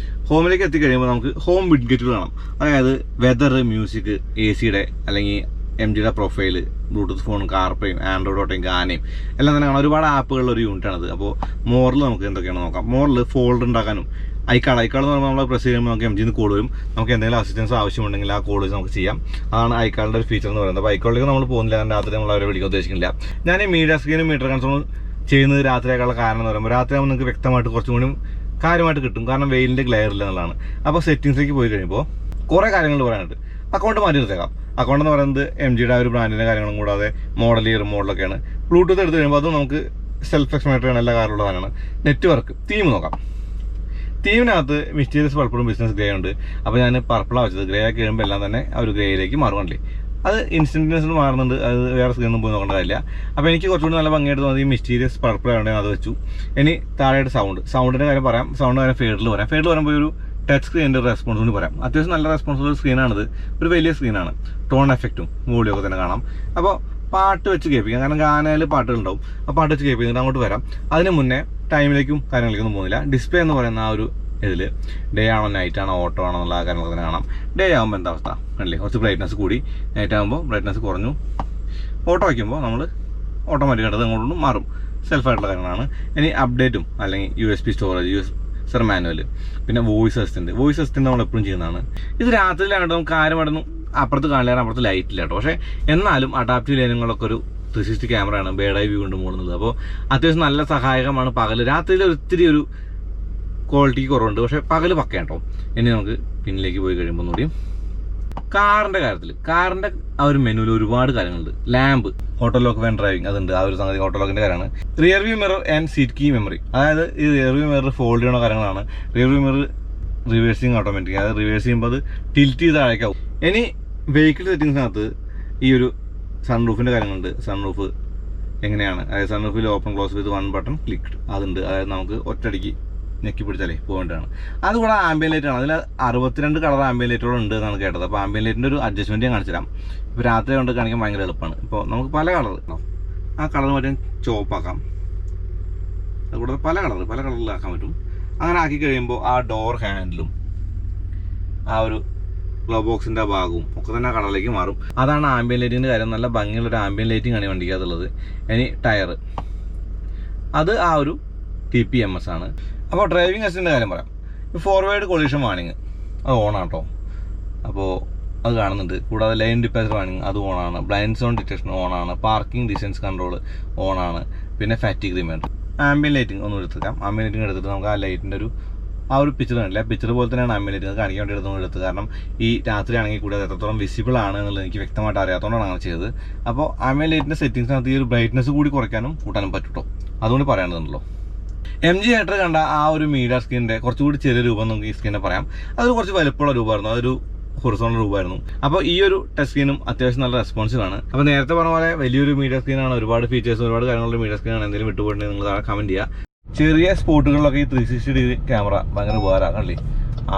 S1: ഹോമിലേക്ക് എത്തിക്കഴിയുമ്പോൾ നമുക്ക് ഹോം വിഡ്ഗെറ്റുകൾ കാണാം. അതായത് വെതർ, മ്യൂസിക്, ACയുടെ അല്ലെങ്കിൽ MGയുടെ പ്രൊഫൈല്, ബ്ലൂടൂത്ത് ഫോൺ, കാർപ്ലേയും, ആൻഡ്രോയിഡ് ഓട്ടോയും, ഗാനയും എല്ലാം തന്നെ കാണാം. ഒരുപാട് ആപ്പുകളുള്ള ഒരു യൂണിറ്റാണിത്. അപ്പോൾ മോറിൽ നമുക്ക് എന്തൊക്കെയാണെന്ന് നോക്കാം. മോറിൽ ഫോൾഡർ ഉണ്ടാക്കാനും ഐക്കാർഡ് എന്ന് പറയുമ്പോൾ നമ്മൾ പ്രസ് ചെയ്യുമ്പോൾ നമുക്ക് MGന്ന് കോൾ വരും. നമുക്ക് എന്തെങ്കിലും അസിസ്റ്റൻസ് ആവശ്യമുണ്ടെങ്കിൽ ആ കോൾ വെച്ച് നമുക്ക് ചെയ്യാം. അതാണ് ഐക്കാർഡിൻ്റെ ഒരു ഫീച്ചർ എന്ന് പറയുന്നത്. അപ്പോൾ ഐക്കാർഡിലേക്ക് നമ്മൾ പോകുന്നില്ല, കാരണം രാത്രി നമ്മൾ അവരെ വിളിക്കാൻ ഉദ്ദേശിക്കുന്നില്ല. ഞാൻ ഈ മീഡിയ സ്ക്രീനും മീറ്റർ കൺസോളും ചെയ്യുന്നത് രാത്രിയാക്കാനുള്ള കാരണം എന്ന് പറയുമ്പോൾ രാത്രിയാകുമ്പോൾ നിങ്ങൾക്ക് വ്യക്തമായിട്ട് കുറച്ചും കൂടി കാര്യമായിട്ട് കിട്ടും, കാരണം വെയിലിൻ്റെ ഗ്ലെയർ ഇല്ല എന്നുള്ളതാണ്. അപ്പോൾ സെറ്റിംഗ്സിലേക്ക് പോയി കഴിയുമ്പോൾ കുറേ കാര്യങ്ങൾ പറയാനുണ്ട്. അക്കൗണ്ട് മാറ്റി എടുത്തേക്കാം. അക്കൗണ്ട് എന്ന് പറയുന്നത് MGയുടെ ആ ഒരു ബ്രാൻഡിൻ്റെ കാര്യങ്ങളും കൂടാതെ മോഡൽ, ഇയർ മോഡലൊക്കെയാണ്. ബ്ലൂടൂത്ത് എടുത്ത് കഴിയുമ്പോൾ അത് നമുക്ക് സെൽഫ് എക്സ്പ്ലനേറ്ററി ആണ്, എല്ലാ കാര്യമുള്ള സാധനമാണ്. നെറ്റ്വർക്ക് തീം നോക്കാം. തീമിനകത്ത് മിസ്റ്റീരിയസ് പർപ്പിളും ബിസിനസ് ഗ്രേ ഉണ്ട്. അപ്പോൾ ഞാൻ പർപ്പിളാണ് വെച്ചത്. ഗ്രേ ആക്കി കഴിയുമ്പോൾ എല്ലാം തന്നെ ആ ഒരു ഗ്രേയിലേക്ക് മാറുകയല്ലേ. അത് ഇൻസ്റ്റൻറ്റനിയസിന് മാറുന്നുണ്ട്, അത് വേറെ സ്ക്രീനൊന്നും പോയി നോക്കേണ്ട കാര്യമില്ല. അപ്പോൾ എനിക്ക് കുറച്ചുകൂടി നല്ല ഭംഗിയായിട്ട് തോന്നി ഈ മിസ്റ്റീരിയസ് പർപ്പിൾ ആയതുകൊണ്ട് അത് വെച്ചു. ഇനി താഴെയായിട്ട് സൗണ്ടിൻ്റെ കാര്യം പറയാം. സൗണ്ട് കാര്യം ഫേഡിൽ വരുമ്പോൾ ഒരു ടച്ച് സ്ക്രീനിൻ്റെ റെസ്പോൺസ് കൊണ്ട് പറയാം. അത്യാവശ്യം നല്ല റെസ്പോൺസുള്ള സ്ക്രീനാണിത്. ഒരു വലിയ സ്ക്രീനാണ്. ടോൺ എഫക്റ്റും വോളിയം ഒക്കെ തന്നെ കാണാം. അപ്പോൾ പാട്ട് വെച്ച് കേൾപ്പിക്കാം, കാരണം ഗാനയിൽ പാട്ടുകളുണ്ടാവും. ആ പാട്ട് വെച്ച് കേൾപ്പിക്കുന്നുണ്ട്. അങ്ങോട്ട് വരാം. അതിന് മുന്നേ ടൈമിലേക്കും കാര്യങ്ങളിലേക്കൊന്നും പോകുന്നില്ല. ഡിസ്പ്ലേ എന്ന് പറയുന്ന ആ ഒരു ഇതിൽ ഡേ ആണോ നൈറ്റ് ആണോ ഓട്ടോ ആണോ എന്നുള്ള കാര്യങ്ങളൊക്കെ തന്നെ കാണാം. ഡേ ആകുമ്പോൾ എന്താ അവസ്ഥ അല്ലേ, കുറച്ച് ബ്രൈറ്റ്നസ് കൂടി, നൈറ്റ് ആകുമ്പോൾ ബ്രൈറ്റ്നസ് കുറഞ്ഞു. ഓട്ടോ വയ്ക്കുമ്പോൾ നമ്മൾ ഓട്ടോമാറ്റിക്കായിട്ട് അങ്ങോട്ടും മാറും. സെൽഫായിട്ടുള്ള കാര്യങ്ങളാണ്. ഇനി അപ്ഡേറ്റും അല്ലെങ്കിൽ USB സ്റ്റോറേജ്, മാനുവൽ, പിന്നെ വോയിസ് അസിസ്റ്റൻറ്റ് നമ്മൾ എപ്പോഴും ചെയ്യുന്നതാണ്. ഇത് രാത്രിയിലായിട്ട് നമുക്ക് കാര്യമായിട്ടൊന്നും അപ്പുറത്ത് കാണില്ല, അപ്പുറത്ത് ലൈറ്റ് ഇല്ല കേട്ടോ. പക്ഷേ എന്നാലും അഡാപ്റ്റീവ് ലൈനുകളൊക്കെ ഒരു 360 ക്യാമറയാണ്, ബേഡ് ഐ വ്യൂ കൊണ്ട് പോകുന്നത്. അപ്പോൾ അത്യാവശ്യം നല്ല സഹായകമാണ്. രാത്രിയിൽ ഒത്തിരി ഒരു ക്വാളിറ്റിക്ക് കുറവുണ്ട്, പക്ഷേ പകൽ പക്കയാണ് കേട്ടോ. ഇനി നമുക്ക് പിന്നിലേക്ക് പോയി കഴിയുമ്പോൾ ഒന്നുകൂടിയും കാറിൻ്റെ കാര്യത്തിൽ, കാറിൻ്റെ ആ ഒരു മെനുവിൽ ഒരുപാട് കാര്യങ്ങളുണ്ട്. Lamp, auto lock when driving, അതുണ്ട്. ആ ഒരു സംഗതി ഓട്ടോ ലോക്കിൻ്റെ കാര്യമാണ്. Rear view mirror and seat key memory, അതായത് ഈ റിയർ വ്യൂ മിറർ ഫോൾഡ് ചെയ്യുന്ന കാര്യങ്ങളാണ്. Rear view mirror reversing automatic, അതായത് റിവേഴ്സ് ചെയ്യുമ്പോൾ അത് ടിൽറ്റ് ചെയ്ത് താഴേക്കാവും. ഇനി വെഹിക്കിൾ സെറ്റിങ്സിനകത്ത് ഈ ഒരു സൺറൂഫിൻ്റെ കാര്യങ്ങളുണ്ട്. സൺറൂഫ് എങ്ങനെയാണ്, അതായത് സൺറൂഫിൽ ഓപ്പൺ ക്ലോസ് വിത്ത് 1 ബട്ടൺ ക്ലിക്ക്ഡ് അതുണ്ട്. അതായത് നമുക്ക് ഒറ്റയടിക്ക് ഞെക്കി പിടിച്ചാലേ പോകേണ്ടതാണ്. അതുകൂടെ ആംബിയൻ ലൈറ്റാണ്. അതിൽ 62 കളർ ആംബിയൻ ലൈറ്റുകൾ ഉണ്ട് എന്നാണ് കേട്ടത്. അപ്പോൾ ആംബിയൻ ലൈറ്റിൻ്റെ ഒരു അഡ്ജസ്റ്റ്മെൻറ്റ് ഞാൻ കാണിച്ചു തരാം. ഇപ്പോൾ രാത്രി കൊണ്ട് കാണിക്കാൻ ഭയങ്കര എളുപ്പമാണ്. ഇപ്പോൾ നമുക്ക് പല കളർ ആ കളർ മറ്റേ ചോപ്പാക്കാം, അതുകൂടാതെ പല കളറിലാക്കാൻ പറ്റും. അങ്ങനെ ആക്കി കഴിയുമ്പോൾ ആ ഡോർ ഹാൻഡിലും ആ ഒരു ഗ്ലോ ബോക്സിൻ്റെ ഭാഗവും ഒക്കെ തന്നെ ആ കളറിലേക്ക് മാറും. അതാണ് ആംബിയൻ ലൈറ്റിൻ്റെ കാര്യം. നല്ല ഭംഗിയുള്ളൊരു ആംബിയൻ ലൈറ്റിംഗ് ആണ് വണ്ടിക്കകത്തുള്ളത്. ഇനി ടയർ, അത് ആ ഒരു TPMS ആണ്. അപ്പോൾ ഡ്രൈവിംഗ് അസിസ്റ്റൻ്റ് കാര്യം പറയാം. ഫോർവേഡ് കൊളീഷൻ വാണിങ് അത് ഓണാട്ടോ, അപ്പോൾ അത് കാണുന്നുണ്ട്. കൂടാതെ ലൈൻ ഡിപ്പാച്ചർ വാണിങ് അത് ഓണാണ്. ബ്ലൈൻഡ് സോൺ ഡിറ്റക്ഷൻ ഓണാണ്. പാർക്കിംഗ് ഡിസ്റ്റൻസ് കൺട്രോൾ ഓണാണ്. പിന്നെ ഫാറ്റിക് റിമൈൻഡർ. ആംബിയൻ ലൈറ്റിംഗ് ഒന്ന് എടുത്തേക്കാം. ആംബിയൻ ലൈറ്റിംഗ് എടുത്തിട്ട് നമുക്ക് ആ ലൈറ്റിൻ്റെ ആ ഒരു പിക്ചർ കാണില്ല, പിക്ചർ പോലെ തന്നെയാണ് ആംബിയൻ ലൈറ്റിംഗ് കാണിക്കാൻ വേണ്ടി എടുത്ത്. കാരണം ഈ രാത്രി ആണെങ്കിൽ കൂടി അത് എത്രത്തോളം വിസിബിൾ ആണ് എന്നുള്ളത് എനിക്ക് വ്യക്തമായിട്ട് അറിയാത്തതുകൊണ്ടാണ് അങ്ങനെ ചെയ്തത്. അപ്പോൾ ആംബിയൻ ലൈറ്റിൻ്റെ സെറ്റിംഗ്സിനകത്ത് ഈ ഒരു ബ്രൈറ്റ്നസ് കൂടി കുറയ്ക്കാനും കൂട്ടാനും പറ്റുട്ടോ, അതുകൊണ്ട് പറയേണ്ടതുണ്ടല്ലോ. MG ഹെഡർ കണ്ട ആ ഒരു മീഡിയ സ്ക്രീനിൻ്റെ കുറച്ചുകൂടി ചെറിയ രൂപം നമുക്ക് ഈ സ്ക്രീനെ പറയാം. അത് കുറച്ച് വലുപ്പമുള്ള രൂപമായിരുന്നു, അതൊരു ഹൊറിസോണ്ടൽ രൂപമായിരുന്നു. അപ്പോൾ ഈ ഒരു ടച്ച് സ്ക്രീനും അത്യാവശ്യം നല്ല റെസ്പോൺസീവാണ്. അപ്പോൾ നേരത്തെ പറഞ്ഞ പോലെ വലിയൊരു മീഡിയ സ്ക്രീനാണ്, ഒരുപാട് ഫീച്ചേഴ്സ് ഒരുപാട് കാര്യങ്ങളുള്ള മീഡിയ സ്ക്രീനാണ്. എന്തെങ്കിലും വിട്ടുപോയിട്ടുണ്ടെങ്കിൽ നിങ്ങൾ താഴെ കമൻറ്റ് ചെയ്യുക. ചെറിയ സ്പോട്ടുകളിലൊക്കെ ഈ 360 ഡിഗ്രി ക്യാമറ ഭയങ്കര ഉപകാരമാകണല്ലേ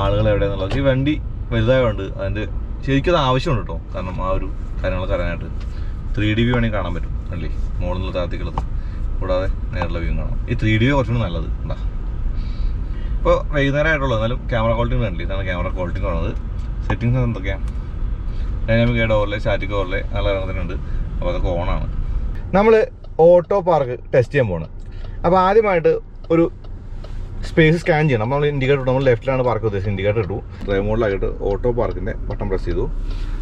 S1: ആളുകൾ എവിടെയെന്നുള്ളത്. ഈ വണ്ടി വലുതായതുകൊണ്ട് അതിൻ്റെ ശരിക്കും അത് ആവശ്യമുണ്ട് കേട്ടോ. കാരണം ആ ഒരു കാര്യങ്ങളൊക്കെ അറിയാനായിട്ട് 3D വ്യൂ വേണമെങ്കിൽ കാണാൻ പറ്റും അല്ലേ, മുകളിൽ നിന്ന് താഴ്ത്തിക്കുള്ളത്. കൂടാതെ നേരിലുള്ള വ്യൂ കാണാം. ഈ 3D കുറച്ചുകൂടി നല്ലത് ഉണ്ടാ. ഇപ്പോൾ വൈകുന്നേരം ആയിട്ടുള്ളത്, എന്നാലും ക്യാമറ ക്വാളിറ്റി കണ്ടില്ല. ഇതാണ് ക്യാമറ ക്വാളിറ്റി എന്ന് പറയുന്നത്. സെറ്റിങ്സ് എന്തൊക്കെയാണ്? Dynamic guide overlay, static overlay നല്ല ഇറങ്ങുന്നുണ്ട്. അപ്പോൾ അതൊക്കെ ഓണാണ്. നമ്മൾ ഓട്ടോ പാർക്ക് ടെസ്റ്റ് ചെയ്യാൻ പോകണം. അപ്പോൾ ആദ്യമായിട്ട് ഒരു സ്പേസ് സ്കാൻ ചെയ്യണം. നമ്മൾ ഇൻഡിക്കേറ്റർ ഇട്ടു, നമ്മൾ ലെഫ്റ്റിലാണ് പാർക്ക് ഉദ്ദേശിച്ചത്. ഇൻഡിക്കേറ്റർ ഇട്ടു, ഡ്രൈവ് മോഡിലാക്കിയിട്ട് ഓട്ടോ പാർക്കിൻ്റെ ബട്ടൺ പ്രസ് ചെയ്തു.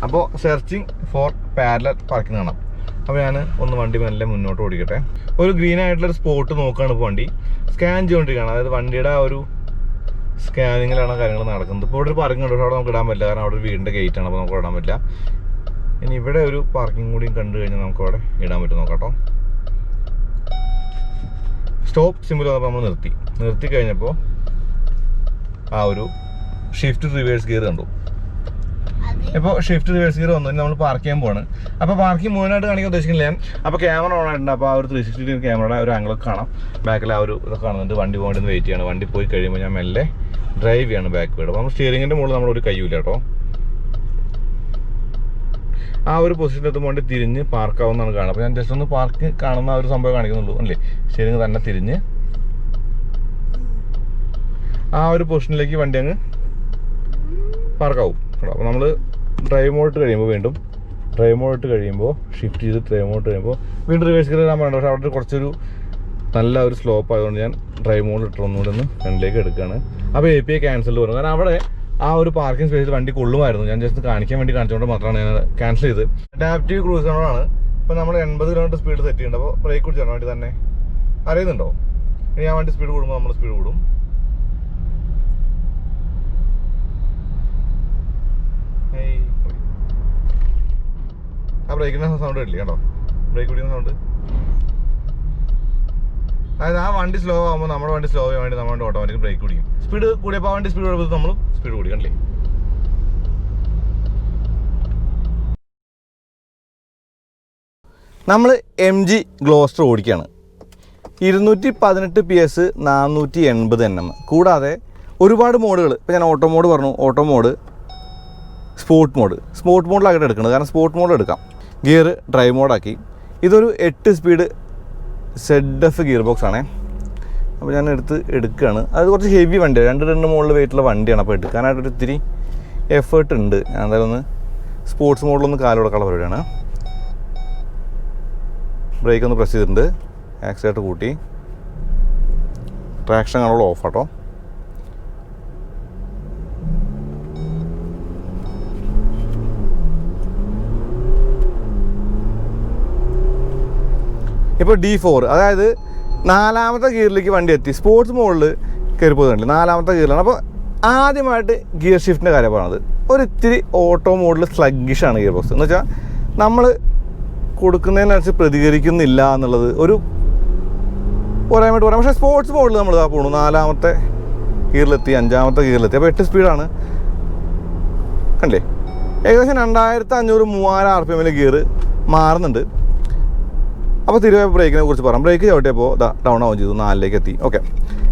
S1: അപ്പോൾ സെർച്ചിങ് ഫോർ പാരലൽ പാർക്കിംഗ് കാണാം. അപ്പോൾ ഞാൻ ഒന്ന് വണ്ടി മെല്ലെ മുന്നോട്ട് ഓടിക്കട്ടെ. ഒരു ഗ്രീൻ ആയിട്ടുള്ളൊരു സ്പോട്ട് നോക്കുകയാണ് ഇപ്പോൾ വണ്ടി സ്കാൻ ചെയ്തുകൊണ്ടിരിക്കുകയാണ്. അതായത് വണ്ടിയുടെ ആ ഒരു സ്കാനിങ്ങിലാണ് കാര്യങ്ങൾ നടക്കുന്നത്. ഇപ്പോൾ ഇവിടെ ഒരു പാർക്കിംഗ് ഉണ്ട്, അവിടെ നമുക്ക് ഇടാൻ പറ്റില്ല, കാരണം അവിടെ ഒരു വീടിൻ്റെ ഗേറ്റാണ്. അപ്പോൾ നമുക്ക് ഇടാൻ പറ്റില്ല. ഇനി ഇവിടെ ഒരു പാർക്കിംഗ് കൂടി കണ്ടു കഴിഞ്ഞാൽ നമുക്ക് അവിടെ ഇടാൻ പറ്റും. നോക്കാട്ടോ. സ്റ്റോപ്പ് സിമ്പിൾ വന്നപ്പോൾ നമ്മൾ നിർത്തി കഴിഞ്ഞപ്പോൾ ആ ഒരു ഷിഫ്റ്റ് റിവേഴ്സ് ഗിയർ കണ്ടു. ഇപ്പോൾ ഷിഫ്റ്റ് റിവേഴ്സ് ഗിയർ വന്നു. നമ്മൾ പാർക്ക് ചെയ്യാൻ പോവാണ്. അപ്പോൾ പാർക്കിംഗ് മുഴുവനായിട്ട് കാണിക്കാൻ ഉദ്ദേശിക്കുന്നില്ല ഞാൻ. അപ്പോൾ ക്യാമറ ഓൺ ആയിട്ടുണ്ട്. അപ്പോൾ ആ ഒരു 360 ഡിഗ്രി ക്യാമറയുടെ ഒരു ആംഗിളൊക്കെ കാണാം. ബാക്കിൽ ആ ഒരു ഇതൊക്കെ കാണുന്നുണ്ട്. വണ്ടി പോകേണ്ടി വെയിറ്റ് ചെയ്യണം. വണ്ടി പോയി കഴിയുമ്പോൾ ഞാൻ മെല്ലെ ഡ്രൈവ് ചെയ്യാണ് ബാക്ക് വീട്. അപ്പോൾ നമ്മൾ സ്റ്റിയറിംഗിൻ്റെ മുകളിൽ നമ്മളൊരു കയ്യൂല കേട്ടോ. ആ ഒരു പൊസിഷനിൽ എത്തുമ്പോൾ വണ്ടി തിരിഞ്ഞ് പാർക്കാവുന്നതാണ് കാണുന്നത്. അപ്പോൾ ഞാൻ ജസ്റ്റ് ഒന്ന് പാർക്ക് കാണുന്ന ആ ഒരു സംഭവം കാണിക്കുന്നുള്ളൂ അല്ലേ. സ്റ്റിയറിംഗ് തന്നെ തിരിഞ്ഞ് ആ ഒരു പൊസിഷനിലേക്ക് വണ്ടി അങ്ങ് പാർക്കാവും. അപ്പോൾ നമ്മൾ ഡ്രൈവ് മോഡ് കഴിയുമ്പോൾ വീണ്ടും ഡ്രൈവ് മോഡ് കഴിയുമ്പോൾ ഷിഫ്റ്റ് ചെയ്ത് ഡ്രൈവ് മോഡ് കഴിയുമ്പോൾ വീണ്ടും റിവേഴ്സ് ഗിയർ ഇടാൻ പറയുന്നത്. പക്ഷേ അവിടെ കുറച്ചൊരു നല്ല ഒരു സ്ലോപ്പ് ആയതുകൊണ്ട് ഞാൻ ഡ്രൈവ് മോഡ് ഇട്ട് ഒന്നുകൂടെ ഒന്ന് ഫ്രണ്ടിലേക്ക് എടുക്കുകയാണ്. അപ്പോൾ API ക്യാൻസൽ വരും. കാരണം അവിടെ ആ ഒരു പാർക്കിംഗ് സ്പേസിൽ വണ്ടി കൊള്ളുമായിരുന്നു. ഞാൻ ജസ്റ്റ് കാണിക്കാൻ വേണ്ടി കാണിച്ചുകൊണ്ട് മാത്രമാണ് ഞാൻ ക്യാൻസൽ ചെയ്ത്. അഡാപ്റ്റീവ് ക്രൂസ് കൺട്രോളാണ്. ഇപ്പോൾ നമ്മൾ 80 കിലോമീറ്റർ സ്പീഡ് സെറ്റ് ചെയ്യുന്നുണ്ട്. അപ്പോൾ ബ്രേക്ക് പിടിച്ചാണ് വണ്ടി തന്നെ അറിയുന്നുണ്ടോ. ഇനി ആ വണ്ടി സ്പീഡ് കൂടുമ്പോൾ നമ്മൾ സ്പീഡ് കൂടും. ആ ബ്രേക്കിൻ്റെ സൗണ്ട് കേട്ടില്ല കേട്ടോ, ബ്രേക്ക് പിടിക്കുന്ന സൗണ്ട്. അതായത് ആ വണ്ടി സ്ലോ ആകുമ്പോൾ നമ്മുടെ വണ്ടി സ്ലോ ചെയ്യാൻ വേണ്ടി നമ്മുടെ വണ്ടി ഓട്ടോമാറ്റിക് ബ്രേക്ക് പിടിക്കും. സ്പീഡ് കൂടിയപ്പോൾ ആ വണ്ടി സ്പീഡ് കൊടുക്കുമ്പോൾ നമ്മൾ സ്പീഡ് കൂടി കണ്ടില്ലേ. നമ്മൾ MG ഗ്ലോസ്റ്റർ ഓടിക്കുകയാണ്. 218 PS 480 Nm. കൂടാതെ ഒരുപാട് മോഡുകൾ. ഇപ്പോൾ ഞാൻ ഓട്ടോ മോഡ് പറഞ്ഞു, ഓട്ടോ മോഡ്, സ്പോർട്ട് മോഡിലാക്കിയിട്ട് എടുക്കുന്നത്. കാരണം സ്പോർട്ട് മോഡ് എടുക്കാം. ഗിയർ ഡ്രൈവ് മോഡാക്കി. ഇതൊരു 8 സ്പീഡ് ZF ഗിയർ ബോക്സ് ആണേ. അപ്പോൾ ഞാൻ എടുക്കുകയാണ്. അത് കുറച്ച് ഹെവി വണ്ടിയാണ്, 2 ടണ്ണിന് മുകളിൽ വെയിറ്റുള്ള വണ്ടിയാണ്. അപ്പോൾ എടുക്കാനായിട്ടൊരു ഇത്തിരി എഫേർട്ട് ഉണ്ട്. ഞാൻ എന്തായാലും ഒന്ന് സ്പോർട്സ് മോഡിലൊന്ന് കാലുകൊടുക്കാനുള്ള പരിപാടിയാണ്. ബ്രേക്ക് ഒന്ന് പ്രസ് ചെയ്തിട്ടുണ്ട്. ആക്സിലേറ്റർ കൂട്ടി. ട്രാക്ഷൻ കൺട്രോൾ ഓഫ് ആട്ടോ. ഇപ്പോൾ D4, അതായത് 4ാമത്തെ ഗിയറിലേക്ക് വണ്ടി എത്തി. സ്പോർട്സ് മോഡിൽ കയറി പോകുന്നുണ്ട്, 4ാമത്തെ ഗിയറിലാണ്. അപ്പോൾ ആദ്യമായിട്ട് ഗിയർ ഷിഫ്റ്റിൻ്റെ കാര്യം പറയുന്നത് ഒരു ഇത്തിരി ഓട്ടോ മോഡിൽ സ്ലഗ്ഗിഷാണ് ഗിയർ ബോക്സ്. എന്ന് വെച്ചാൽ നമ്മൾ കൊടുക്കുന്നതിനനുസരിച്ച് പ്രതികരിക്കുന്നില്ല എന്നുള്ളത് ഒരു പോരായ്മയായിട്ട് പറയാം. പക്ഷേ സ്പോർട്സ് മോഡിൽ നമ്മൾ ഇതാ പോകണു, 4ാമത്തെ ഗിയറിലെത്തി, 5ാമത്തെ ഗിയറിലെത്തി. അപ്പോൾ 8 സ്പീഡാണ് കണ്ടേ. ഏകദേശം 2500-3000 RPM ഗിയർ മാറുന്നുണ്ട്. അപ്പോൾ തിരുവേ ബ്രേക്കിനെ കുറിച്ച് പറയാം. ബ്രേക്ക് ചവിട്ടിയപ്പോൾ ഡൗൺ ആവും ചെയ്തു, 4ലേക്ക് എത്തി. ഓക്കെ,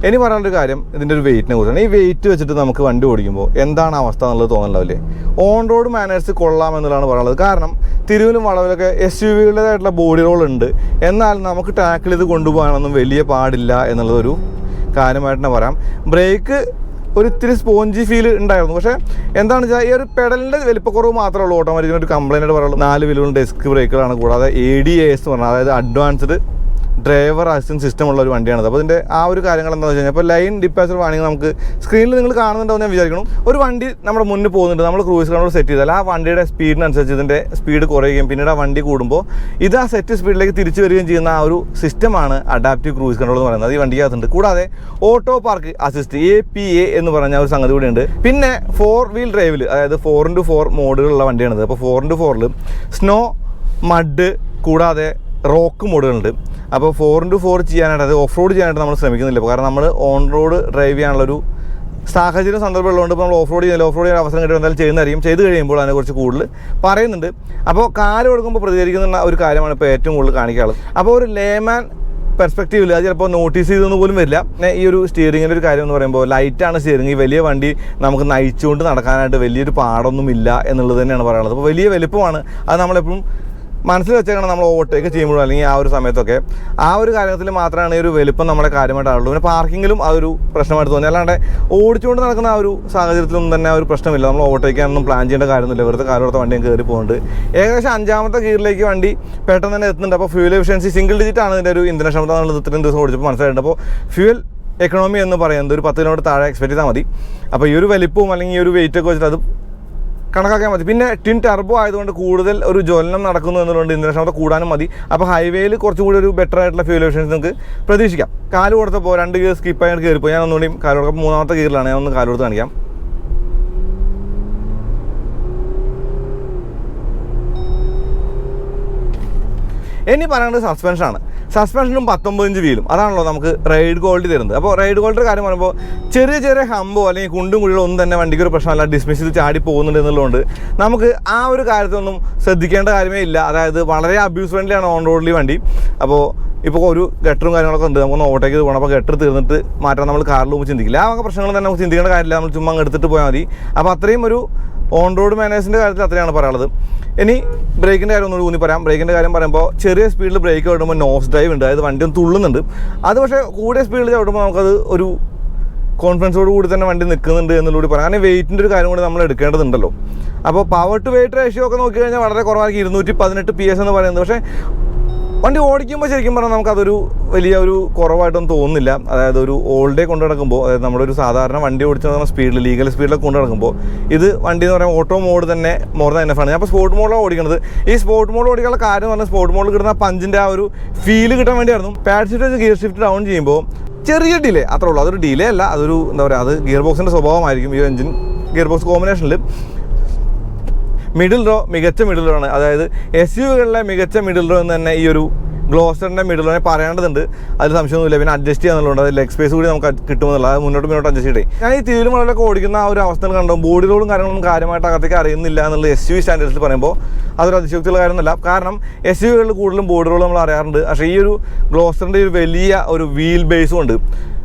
S1: ഇനി പറയാനുള്ളൊരു കാര്യം ഇതിൻ്റെ ഒരു വെയിറ്റിനെ കുറിച്ചാണ്. ഈ വെയിറ്റ് വെച്ചിട്ട് നമുക്ക് വണ്ടി ഓടിക്കുമ്പോൾ എന്താണ് അവസ്ഥ എന്നുള്ളത് തോന്നുന്നുണ്ടാവില്ലേ? ഓൺ റോഡ് മാനേഴ്സ് കൊള്ളാം എന്നുള്ളതാണ് പറയുന്നത്. കാരണം തിരുവിലും വളവിലൊക്കെ SUV-കളുടേതായിട്ടുള്ള ബോഡി റോൾ ഉണ്ട്, എന്നാൽ നമുക്ക് ടാക്കിൾ ചെയ്ത് കൊണ്ടുപോകാനൊന്നും വലിയ പാടില്ല എന്നുള്ളതൊരു കാര്യമായിട്ട് പറയാം. ബ്രേക്ക് ഒരു ഇത്തിരി സ്പോഞ്ചി ഫീൽ ഉണ്ടായിരുന്നു. പക്ഷേ എന്താണെന്ന് വെച്ചാൽ ഈ ഒരു പെഡലിൻ്റെ വലിപ്പക്കുറവ് മാത്രമേ ഉള്ളൂ ഓട്ടോമാറ്റിക്കിന് ഒരു കംപ്ലൈൻറ്റ് ആയിട്ട് പറയുള്ളൂ. 4 വീലുകളും ഡെസ്ക് ബ്രേക്കുകളാണ്. കൂടാതെ ADAS എന്ന് പറഞ്ഞാൽ അതായത് അഡ്വാൻസ്ഡ് ഡ്രൈവർ അസിസ്റ്റൻറ്റ് സിസ്റ്റം ഉള്ള ഒരു വണ്ടിയാണത്. അപ്പോൾ ഇതിൻ്റെ ആ ഒരു കാര്യങ്ങൾ എന്താണെന്ന് വെച്ച് കഴിഞ്ഞാൽ ഇപ്പോൾ ലൈൻ ഡിപ്പാച്ചർ വാണിങ് നമുക്ക് സ്ക്രീനിൽ നിങ്ങൾ കാണുന്നുണ്ടോ ഞാൻ വിചാരിക്കണം. ഒരു വണ്ടി നമ്മുടെ മുന്നിൽ പോകുന്നുണ്ട്, നമ്മൾ ക്രൂസ് കൺട്രോൾ സെറ്റ് ചെയ്താൽ ആ വണ്ടിയുടെ സ്പീഡിനനുസരിച്ച് ഇതിൻ്റെ സ്പീഡ് കുറയുകയും പിന്നീട് ആ വണ്ടി കൂടുമ്പോൾ ഇത് ആ സെറ്റ് സ്പീഡിലേക്ക് തിരിച്ചു വരികയും ചെയ്യുന്ന ആ ഒരു സിസ്റ്റമാണ് അഡാപ്റ്റീവ് ക്രൂസ് കൺട്രോൾ എന്ന് പറയുന്നത്. ഈ വണ്ടിക്കകത്തുണ്ട്. കൂടാതെ ഓട്ടോ പാർക്ക് അസിസ്റ്റ് APA എന്ന് പറഞ്ഞ ഒരു സംഗതി കൂടിയുണ്ട്. പിന്നെ 4 വീൽ ഡ്രൈവിൽ, അതായത് 4x4 മോഡുകളുള്ള വണ്ടിയാണിത്. അപ്പോൾ 4x4ൽ സ്നോ, മഡ് കൂടാതെ റോക്ക് മോഡുകളുണ്ട്. അപ്പോൾ 4x4 ചെയ്യാനായിട്ട്, അത് ഓഫ് റോഡ് ചെയ്യാനായിട്ട് നമ്മൾ ശ്രമിക്കുന്നില്ല. കാരണം നമ്മൾ ഓൺ റോഡ് ഡ്രൈവ് ചെയ്യാനുള്ളൊരു സാഹചര്യം സന്ദർഭം ഉള്ളതുകൊണ്ട് ഇപ്പോൾ നമ്മൾ ഓഫ് റോഡ് ചെയ്യാൻ അവസരം കിട്ടും എന്തായാലും ചെയ്യുന്നതായിരിക്കും. ചെയ്ത് കഴിയുമ്പോൾ അതിനെക്കുറിച്ച് കൂടുതൽ പറയുന്നുണ്ട്. അപ്പോൾ കാല് കൊടുക്കുമ്പോൾ പ്രതികരിക്കുന്ന ഒരു കാര്യമാണ് ഇപ്പോൾ ഏറ്റവും കൂടുതൽ കാണിക്കാറുള്ളത്. അപ്പോൾ ഒരു ലേമാൻ പെർസ്പെക്റ്റീവിൽ അത് ചിലപ്പോൾ നോട്ടീസ് ചെയ്തൊന്നും പോലും വരില്ല. പിന്നെ ഈ ഒരു സ്റ്റിയറിങ്ങിൻ്റെ ഒരു കാര്യം എന്ന് പറയുമ്പോൾ ലൈറ്റാണ് സ്റ്റിയറിങ്. ഈ വലിയ വണ്ടി നമുക്ക് നയിച്ചുകൊണ്ട് നടക്കാനായിട്ട് വലിയൊരു പാടൊന്നുമില്ല എന്നുള്ളത് തന്നെയാണ് പറയുന്നത്. അപ്പോൾ വലിയ വലുപ്പമാണ്. അത് നമ്മളെപ്പോഴും മനസ്സിൽ വെച്ചേക്കണം നമ്മൾ ഓവർടേക്ക് ചെയ്യുമ്പോഴും അല്ലെങ്കിൽ ആ ഒരു സമയത്തൊക്കെ. ആ ഒരു കാര്യത്തിൽ മാത്രമാണ് ഈ ഒരു വലുപ്പം നമ്മളെ കാര്യമായിട്ടുള്ളൂ. പിന്നെ പാർക്കിങ്ങിലും അതൊരു പ്രശ്നമായിട്ട് തോന്നി. അല്ലാണ്ട് ഓടിച്ചുകൊണ്ട് നടക്കുന്ന ആ ഒരു സാഹചര്യത്തിലൊന്നും തന്നെ ആ ഒരു പ്രശ്നമില്ല. നമ്മൾ ഓവർടേക്കാനൊന്നും പ്ലാൻ ചെയ്യേണ്ട കാര്യമൊന്നുമില്ല. വെറുതെ കാലോടത്തെ വണ്ടിയും കയറി പോകുന്നുണ്ട്. ഏകദേശം 5ാമത്തെ ഗിയറിലേക്ക് വണ്ടി പെട്ടെന്ന് തന്നെ എത്തുന്നുണ്ട്. അപ്പോൾ ഫ്യൂൽ എഫിഷ്യൻസി സിംഗിൾ ഡിജിറ്റ് ആണ് ഇതിൻ്റെ ഒരു ഇന്ധനക്ഷമത എന്നുള്ളത് ഇത്രയും ദിവസം ഓടിച്ചപ്പോൾ മനസ്സിലായിട്ടുണ്ട്. അപ്പോൾ ഫ്യൂൽ എക്കണോമി എന്ന് പറയുന്നത് ഒരു 10 കിലോമീറ്റർ താഴെ എക്സ്പെക്ട് ചെയ്താൽ മതി. അപ്പോൾ ഈ ഒരു വലിപ്പവും അല്ലെങ്കിൽ ഈ ഒരു വെയിറ്റൊക്കെ വെച്ചിട്ട് അത് കണക്കാക്കാൻ മതി. പിന്നെ ടിൻ ടർബോ ആയതുകൊണ്ട് കൂടുതൽ ഒരു ജ്വലനം നടക്കുന്നു എന്നുള്ളത് ഇന്ധനക്ഷമത കൂടാനും മതി. അപ്പോൾ ഹൈവേയിൽ കുറച്ചുകൂടി ഒരു ബെറ്റർ ആയിട്ടുള്ള ഫ്യൂൽ എഫിഷ്യൻസി നമുക്ക് പ്രതീക്ഷിക്കാം. കാല് കൊടുത്തപ്പോൾ 2 ഗിയർ സ്കിപ്പായിട്ട് കയറിപ്പോൾ ഞാൻ ഒന്നുകൂടി കാല് കൊടുക്കുമ്പോൾ 3ാമത്തെ ഗിയറിലാണ്. ഞാൻ ഒന്ന് കാല് കൊടുത്ത് കാണിക്കാം. ഇനി പറയുന്നത് സസ്പെൻഷനാണ്. സസ്പെൻഷനും 19 ഇഞ്ച് വീലും അതാണല്ലോ നമുക്ക് റൈഡ് ക്വാളിറ്റി തരുന്നത്. അപ്പോൾ റൈഡ് ക്വാളിറ്റിയുടെ കാര്യം പറയുമ്പോൾ ചെറിയ ഹമ്പോ അല്ലെങ്കിൽ കുണ്ടും കുഴികളോ ഒന്നും തന്നെ വണ്ടിക്ക് ഒരു പ്രശ്നമല്ല. ഡിസ്മിസ് ചെയ്ത് ചാടി പോകുന്നുണ്ട് എന്നുള്ളതുകൊണ്ട് നമുക്ക് ആ ഒരു കാര്യത്തൊന്നും ശ്രദ്ധിക്കേണ്ട കാര്യമേ ഇല്ല. അതായത് വളരെ അബ്യൂസ് ഫ്രണ്ട്ലിയാണ് ഓൺ റോഡിൽ വണ്ടി. അപ്പോൾ ഇപ്പോൾ ഒരു ഗട്ടറും കാര്യങ്ങളൊക്കെ ഉണ്ട്, നമുക്കൊന്ന് ഓവർടേക്ക് ചെയ്ത് പോകണം. അപ്പോൾ ഗട്ടർ തീർന്നിട്ട് മാറ്റാൻ നമ്മൾ കാറിൽ പോകുമ്പോൾ ചിന്തിക്കില്ല. ആ പ്രശ്നങ്ങൾ തന്നെ നമുക്ക് ചിന്തിക്കേണ്ട കാര്യമില്ല. നമ്മൾ ചുമ്മാ എടുത്തിട്ട് പോയാൽ മതി. അപ്പോൾ അത്രയും ഒരു ഓൺ റോഡ് മാനേഴ്സിൻ്റെ കാര്യത്തിൽ അത്രയാണ് പറയാനുള്ളത്. ഇനി ബ്രേക്കിൻ്റെ കാര്യം ഒന്നുകൂടി ഊന്നി പറയാം. ബ്രേക്കിൻ്റെ കാര്യം പറയുമ്പോൾ ചെറിയ സ്പീഡിൽ ബ്രേക്ക് ചവിട്ടുമ്പോൾ നോസ് ഡ്രൈവ് ഉണ്ട്, അതായത് വണ്ടി ഒന്ന് തുള്ളുന്നുണ്ട്. അത് പക്ഷേ കൂടിയ സ്പീഡിൽ ചവിട്ടുമ്പോൾ നമുക്കത് ഒരു കോൺഫിഡൻസോട് കൂടി തന്നെ വണ്ടി നിൽക്കുന്നുണ്ട് എന്നുകൂടി പറയാം. അങ്ങനെ വെയിറ്റിൻ്റെ ഒരു കാര്യം കൂടി നമ്മൾ എടുക്കേണ്ടതുണ്ടല്ലോ. അപ്പോൾ പവർ ടു വെയിറ്റ് റേഷ്യോ ഒക്കെ നോക്കി കഴിഞ്ഞാൽ വളരെ കുറവായിരിക്കും, 218 PS എന്ന് പറയുന്നത്. പക്ഷേ വണ്ടി ഓടിക്കുമ്പോൾ ശരിക്കും പറഞ്ഞാൽ നമുക്കതൊരു വലിയ ഒരു കുറവായിട്ടൊന്നും തോന്നുന്നില്ല. അതായത് ഒരു ഓൾ ഡേ കൊണ്ടു നടക്കുമ്പോൾ, അതായത് നമ്മളൊരു സാധാരണ വണ്ടി ഓടിച്ച് നടക്കുന്ന സ്പീഡിൽ ലീഗൽ സ്പീഡിലൊക്കെ കൊണ്ടു നടക്കുമ്പോൾ ഇത് വണ്ടി എന്ന് പറയുമ്പോൾ ഓട്ടോ മോഡ് തന്നെ മോർ ദാൻ എനഫ് ആണ്. ഞാൻ അപ്പോൾ സ്പോർട്ട് മോഡിലാണ് ഓടിക്കുന്നത്. ഈ സ്പോർട്ട് മോഡ് ഓടിക്കാനുള്ള കാര്യം എന്ന് പറഞ്ഞാൽ സ്പോർട്ട് മോഡിൽ കിട്ടുന്ന പഞ്ചിൻ്റെ ആ ഒരു ഫീല് കിട്ടാൻ വേണ്ടിയായിരുന്നു. പാഡ് ഷിഫ്റ്റ് വെച്ച് ഗിയർ ഷിഫ്റ്റ് ഡൗൺ ചെയ്യുമ്പോൾ ചെറിയ ഡിലേ അത്രേ ഉള്ളൂ. അതൊരു ഡിലേ അല്ല, അതൊരു എന്താ പറയുക, അത് ഗിയർ ബോക്സിൻ്റെ സ്വഭാവമായിരിക്കും. ഈ എഞ്ചിൻ ഗിയർ ബോക്സ് കോമ്പിനേഷനിൽ മിഡിൽ റോ മികച്ച മിഡിൽ റോ ആണ്. അതായത് SUV-കളിലെ മികച്ച മിഡിൽ റോ എന്ന് തന്നെ ഈ ഒരു ഗ്ലോസ്റ്ററിൻ്റെ മിഡിൽ റോനെ പറയേണ്ടതുണ്ട്. അതിൽ സംശയമൊന്നുമില്ല. പിന്നെ അഡ്ജസ്റ്റ് ചെയ്യാന്നുള്ളത്, അത് ലെഗ് സ്പേസ് കൂടി നമുക്ക് കിട്ടുമെന്നുള്ള, അത് മുന്നോട്ട് അഡ്ജസ്റ്റ് ചെയ്തേ. ഞാൻ ഈ തിരുവല്ല മലയിലൊക്കെ ഓടിക്കുന്ന ആ ഒരു അവസ്ഥകൾ കണ്ടോ ബോഡി റോളും കാര്യങ്ങളൊന്നും കാര്യമായിട്ട് അകത്തേക്ക് അറിയുന്നില്ല എന്നുള്ള SUV സ്റ്റാൻഡേർഡ്സിൽ പറയുമ്പോൾ അതൊരു അതിശയോക്തിയുള്ള കാര്യമൊന്നുമല്ല. കാരണം SUV-കളിൽ കൂടുതലും ബോഡി റോൾ നമ്മൾ അറിയാറുണ്ട്. പക്ഷേ ഈ ഒരു ഗ്ലോസ്റ്ററിൻ്റെ ഒരു വലിയ ഒരു വീൽ ബേസും ഉണ്ട്,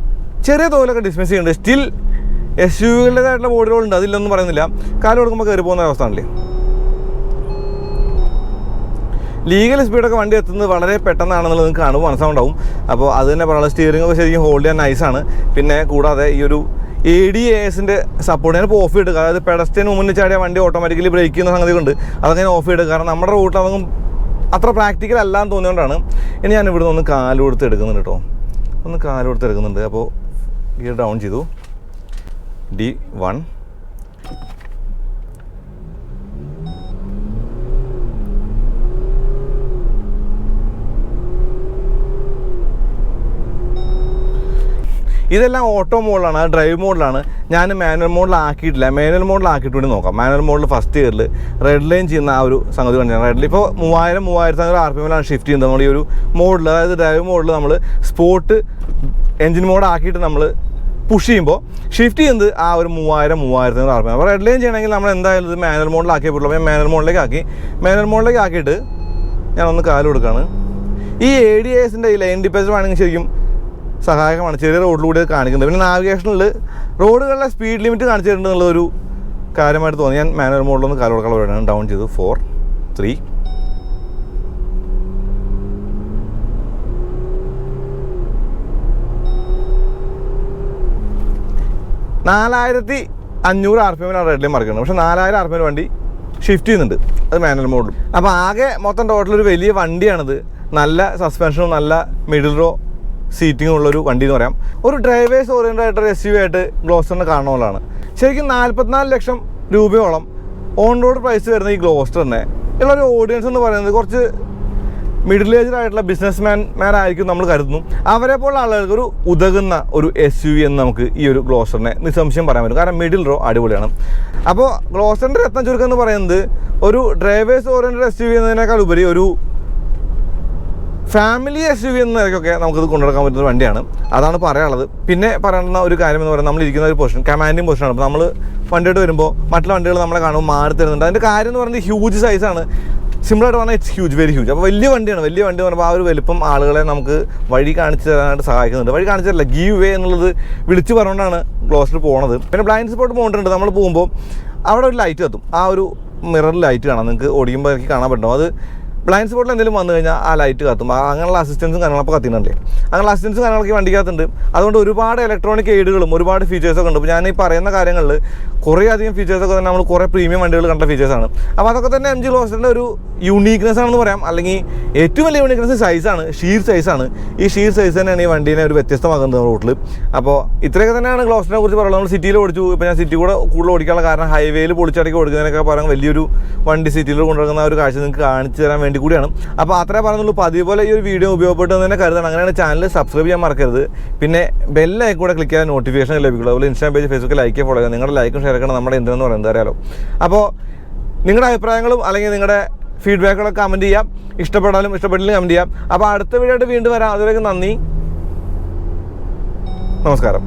S1: ചെറിയ തോതിലൊക്കെ ഡിസ്മിസ് ചെയ്യുന്നുണ്ട്. സ്റ്റിൽ SUV-കളുടേതായിട്ടുള്ള ബോഡി റോൾ ഉണ്ട്, അതിലൊന്നും പറയുന്നില്ല. കാല് കൊടുക്കുമ്പോൾ കയറി പോകുന്ന അവസ്ഥ ആണല്ലേ. ലീഗൽ സ്പീഡൊക്കെ വണ്ടി എത്തുന്നത് വളരെ പെട്ടെന്നാണെന്നുള്ളത് നിങ്ങൾക്ക് കാണുമ്പോൾ മനസ്സിലാവുണ്ടാവും. അപ്പോൾ അത് തന്നെ പറയുന്നത് സ്റ്റിയറിംഗ് ഒക്കെ ശരിക്കും ഹോൾഡ് ചെയ്യാൻ നൈസാണ്. പിന്നെ കൂടാതെ ഈ ഒരു ADASൻ്റെ സപ്പോർട്ട് ഞാനിപ്പോൾ ഓഫ് ചെയ്തിട്ട്, അതായത് പെഡസ്റ്റിന് മുന്നിൽ ചാടിയ വണ്ടി ഓട്ടോമാറ്റിക്കലി ബ്രേക്ക് ചെയ്യുന്ന സംഗതി കൊണ്ട് അതൊക്കെ ഞാൻ ഓഫ് ചെയ്തിട്ട്, കാരണം നമ്മുടെ റൂട്ട് അതൊന്നും അത്ര പ്രാക്ടിക്കൽ അല്ല എന്ന് തോന്നിയോണ്ടാണ്. ഇനി ഞാൻ ഇവിടുന്ന് ഒന്ന് കാല് കൊടുത്ത് എടുക്കുന്നുണ്ട് കേട്ടോ, ഒന്ന് കാല് കൊടുത്ത് എടുക്കുന്നുണ്ട്. അപ്പോൾ ഗിയർ ഡൗൺ ചെയ്തു, D1. ഇതെല്ലാം ഓട്ടോ മോഡിലാണ്, ഡ്രൈവ് മോഡിലാണ്. ഞാൻ മാനുവൽ മോഡിലാക്കിയിട്ടില്ല. മാനുവൽ മോഡിലാക്കിയിട്ട് കൂടി നോക്കാം. മാനുവൽ മോഡിൽ ഫസ്റ്റ് ഗിയറിൽ റെഡ് ലൈൻ ചെയ്യുന്ന ആ ഒരു സംഗതി കണ്ടാണ്. റെഡ് ലൈൻ ഇപ്പോൾ 3000-3500 RPM ഷിഫ്റ്റ് ചെയ്യുന്നത് നമ്മൾ ഈ ഒരു മോഡിൽ, അതായത് ഡ്രൈവ് മോഡിൽ നമ്മൾ സ്പോർട്ട് എൻജിൻ മോഡ് ആക്കിയിട്ട് നമ്മൾ പുഷ് ചെയ്യുമ്പോൾ ഷിഫ്റ്റ് ചെയ്യുന്നത് ആ ഒരു 3000-3500 RPM. അപ്പോൾ റെഡ് ലൈൻ ചെയ്യണമെങ്കിൽ നമ്മൾ എന്തായാലും ഇത് മാനുവൽ മോഡിലാക്കിയേ പറ്റുള്ളൂ. അപ്പോൾ ഞാൻ മാനുവൽ മോഡിലേക്ക് ആക്കി. മാനുവൽ മോഡിലേക്ക് ആക്കിയിട്ട് ഞാനൊന്ന് കാല് കൊടുക്കുകയാണ്. ഈ ADASൻ്റെ ഈ ലൈൻ ഡിപ്പേഴ്സ് ആണെങ്കിൽ ശരിക്കും സഹായകമാണ്, ചെറിയ റോഡിലൂടെ കാണിക്കുന്നത്. പിന്നെ നാവിഗേഷനിൽ റോഡുകളിലെ സ്പീഡ് ലിമിറ്റ് കാണിച്ചിട്ടുണ്ട് എന്നുള്ളൊരു കാര്യമായിട്ട് തോന്നി. ഞാൻ മാനുവൽ മോഡിലൊന്ന് കാലോടക്കാളോടെയാണ് ഡൗൺ ചെയ്തു. 4, 3. $4500 RPM റെഡ് ലൈൻ മറിക്കുന്നത്. പക്ഷേ 4000 RPM വണ്ടി ഷിഫ്റ്റ് ചെയ്യുന്നുണ്ട്, അത് മാനുവൽ മോഡിലും. അപ്പോൾ ആകെ മൊത്തം ടോട്ടൽ ഒരു വലിയ വണ്ടിയാണിത്. നല്ല സസ്പെൻഷനും നല്ല മിഡിൽ റോ സീറ്റിങ്ങും ഉള്ളൊരു വണ്ടി എന്ന് പറയാം. ഒരു ഡ്രൈവേഴ്സ് ഓറിയൻറ്റഡ് ആയിട്ടൊരു SUV ആയിട്ട് ഗ്ലോസ്റ്ററിനെ കാണുന്നതാണ്. ശരിക്കും 44 ലക്ഷം രൂപയോളം ഓൺ റോഡ് പ്രൈസ് വരുന്ന ഈ ഗ്ലോസ്റ്ററിനെ ഉള്ളൊരു ഓഡിയൻസ് എന്ന് പറയുന്നത് കുറച്ച് മിഡിൽ ഏജ്ഡ് ആയിട്ടുള്ള ബിസിനസ്മാൻമാരായിരിക്കും നമ്മൾ കരുതുന്നു. അവരെ പോലുള്ള ആളുകൾക്ക് ഒരു ഉതകുന്ന ഒരു SUV എന്ന് നമുക്ക് ഈ ഒരു ഗ്ലോസ്റ്ററിനെ നിസ്സംശയം പറയാൻ പറ്റും. കാരണം മിഡിൽ റോ അടിപൊളിയാണ്. അപ്പോൾ ഗ്ലോസ്റ്ററിൻ്റെ രത്നം ചുരുക്കം എന്ന് പറയുന്നത് ഒരു ഡ്രൈവേഴ്സ് ഓറിയൻറ്റഡ് SUV എന്നതിനേക്കാൾ ഉപരി ഒരു ഫാമിലി SUV എന്ന നിലയ്ക്കൊക്കെ നമുക്കിത് കൊണ്ടുനടക്കാൻ പറ്റുന്ന വണ്ടിയാണ്. അതാണ് പറയാനുള്ളത്. പിന്നെ പറയുന്ന ഒരു കാര്യം എന്ന് പറയുന്നത് നമ്മളിരിക്കുന്ന ഒരു പൊസിഷൻ കമാൻഡിങ് പൊസിഷനാണ്. അപ്പോൾ നമ്മൾ വണ്ടിയോട്ട് വരുമ്പോൾ മറ്റുള്ള വണ്ടികൾ നമ്മളെ കാണുമ്പോൾ മാറി തരുന്നുണ്ട്. അതിൻ്റെ കാര്യം എന്ന് പറയുന്നത് ഹ്യൂജ് സൈസാണ്. സിമ്പിളായിട്ട് പറഞ്ഞാൽ ഇറ്റ്സ് ഹ്യൂജ്, വെരി ഹ്യൂജ്. അപ്പോൾ വലിയ വണ്ടിയാണ്. വലിയ വണ്ടി എന്ന് പറയുമ്പോൾ ആ ഒരു വലിപ്പം ആളുകളെ നമുക്ക് വഴി കാണിച്ചു തരാനായിട്ട് സഹായിക്കുന്നുണ്ട്. വഴി കാണിച്ചു തരില്ല, ഗീവ് വേ എന്നുള്ളത് വിളിച്ച് പറഞ്ഞുകൊണ്ടാണ് ഗ്ലോസ്റ്റർ പോകുന്നത്. പിന്നെ ബ്ലൈൻഡ് സ്പോട്ട് മോഡുണ്ട്. നമ്മൾ പോകുമ്പോൾ അവിടെ ഒരു ലൈറ്റ് കത്തും. ആ ഒരു മിററിൽ ലൈറ്റ് കാണാം, നിങ്ങൾക്ക് ഓടിക്കുമ്പോൾ എനിക്ക് കാണാൻ പറ്റും. അത് ബ്ലൈൻഡ് സ്പോട്ടിൽ എന്തെങ്കിലും വന്നു കഴിഞ്ഞാൽ ആ ലൈറ്റ് കത്തും. അങ്ങനെയുള്ള അസിസ്റ്റൻസും കാര്യങ്ങളൊക്കെ കത്തിയിട്ടുണ്ടല്ലേ. അങ്ങനെയുള്ള അസിസ്റ്റൻസും കാര്യങ്ങളൊക്കെ ഈ വണ്ടിക്കകത്തുണ്ട്. അതുകൊണ്ട് ഒരുപാട് ഇലക്ട്രോണിക് എയ്ഡുകളും ഒരുപാട് ഫീച്ചേഴ്സൊക്കെ ഉണ്ട്. അപ്പോൾ ഞാൻ ഈ പറയുന്ന കാര്യങ്ങളിൽ കുറേ അധികം ഫീച്ചേഴ്സൊക്കെ തന്നെ നമ്മൾ കുറേ പ്രീമിയം വണ്ടികൾ കണ്ട ഫീച്ചേഴ്സാണ്. അപ്പോൾ അതൊക്കെ തന്നെ MG ഗ്ലോസ്റ്ററിൻ്റെ ഒരു യൂണീക്നെസ് ആണെന്ന് പറയാം. അല്ലെങ്കിൽ ഏറ്റവും വലിയ യൂണീക്നെസ് സൈസാണ്, ഷീർ സൈസാണ്. ഈ ഷീർ സൈസ് തന്നെയാണ് ഈ വണ്ടീനെ ഒരു വ്യത്യസ്തമാക്കുന്നത് റൂട്ടിൽ. അപ്പോൾ ഇത്രയൊക്കെ തന്നെയാണ് ഗ്ലോസ്റ്ററിനെ കുറിച്ച് പറയുന്നത്. നമ്മൾ സിറ്റിയിൽ ഓടിച്ചു. ഇപ്പോൾ ഞാൻ സിറ്റി കൂടെ കൂടുതൽ ഓടിക്കാനുള്ള കാരണം ഹൈവേയിൽ പൊളിച്ചടക്കി ഓടിക്കുന്നതിനൊക്കെ പറയാൻ വലിയൊരു വണ്ടി സിറ്റിയിൽ കൊണ്ടുവരുന്ന ഒരു കാഴ്ച നിങ്ങൾക്ക് കാണിച്ചു തരാൻ വേണ്ടി കൂടിയാണ്. അപ്പോൾ അത്രേ പറയുന്നുള്ളൂ. അപ്പോൾ അതേപോലെ ഈ ഒരു വീഡിയോ ഉപയോഗപ്പെട്ടു തന്നെ കരുതണം. അങ്ങനെയാണ് ചാനൽ സബ്സ്ക്രൈബ് ചെയ്യാൻ മറക്കരുത്. പിന്നെ ബെല്ലൈക്കൺ കൂടെ ക്ലിക്ക് ചെയ്യാൻ നോട്ടിഫിക്കേഷൻ ലഭിക്കുള്ളൂ. അതുപോലെ Instagram page Facebook like follow ചെയ്യുക. നിങ്ങളുടെ ലൈക്കും ഷെയർ ചെയ്യണം നമ്മുടെ എന്തെന്ന് പറയുന്നത് അറിയാലോ. അപ്പോൾ നിങ്ങളുടെ അഭിപ്രായങ്ങളും അല്ലെങ്കിൽ നിങ്ങളുടെ ഫീഡ്ബാക്കുകളൊക്കെ കമൻറ്റ് ചെയ്യാം. ഇഷ്ടപ്പെട്ടാലും ഇഷ്ടപ്പെട്ടില്ലെങ്കിൽ കമൻറ്റ് ചെയ്യാം. അപ്പോൾ അടുത്ത വീഡിയോ ആയിട്ട് വീണ്ടും വരാം. അതുവരെയൊക്കെ നന്ദി, നമസ്കാരം.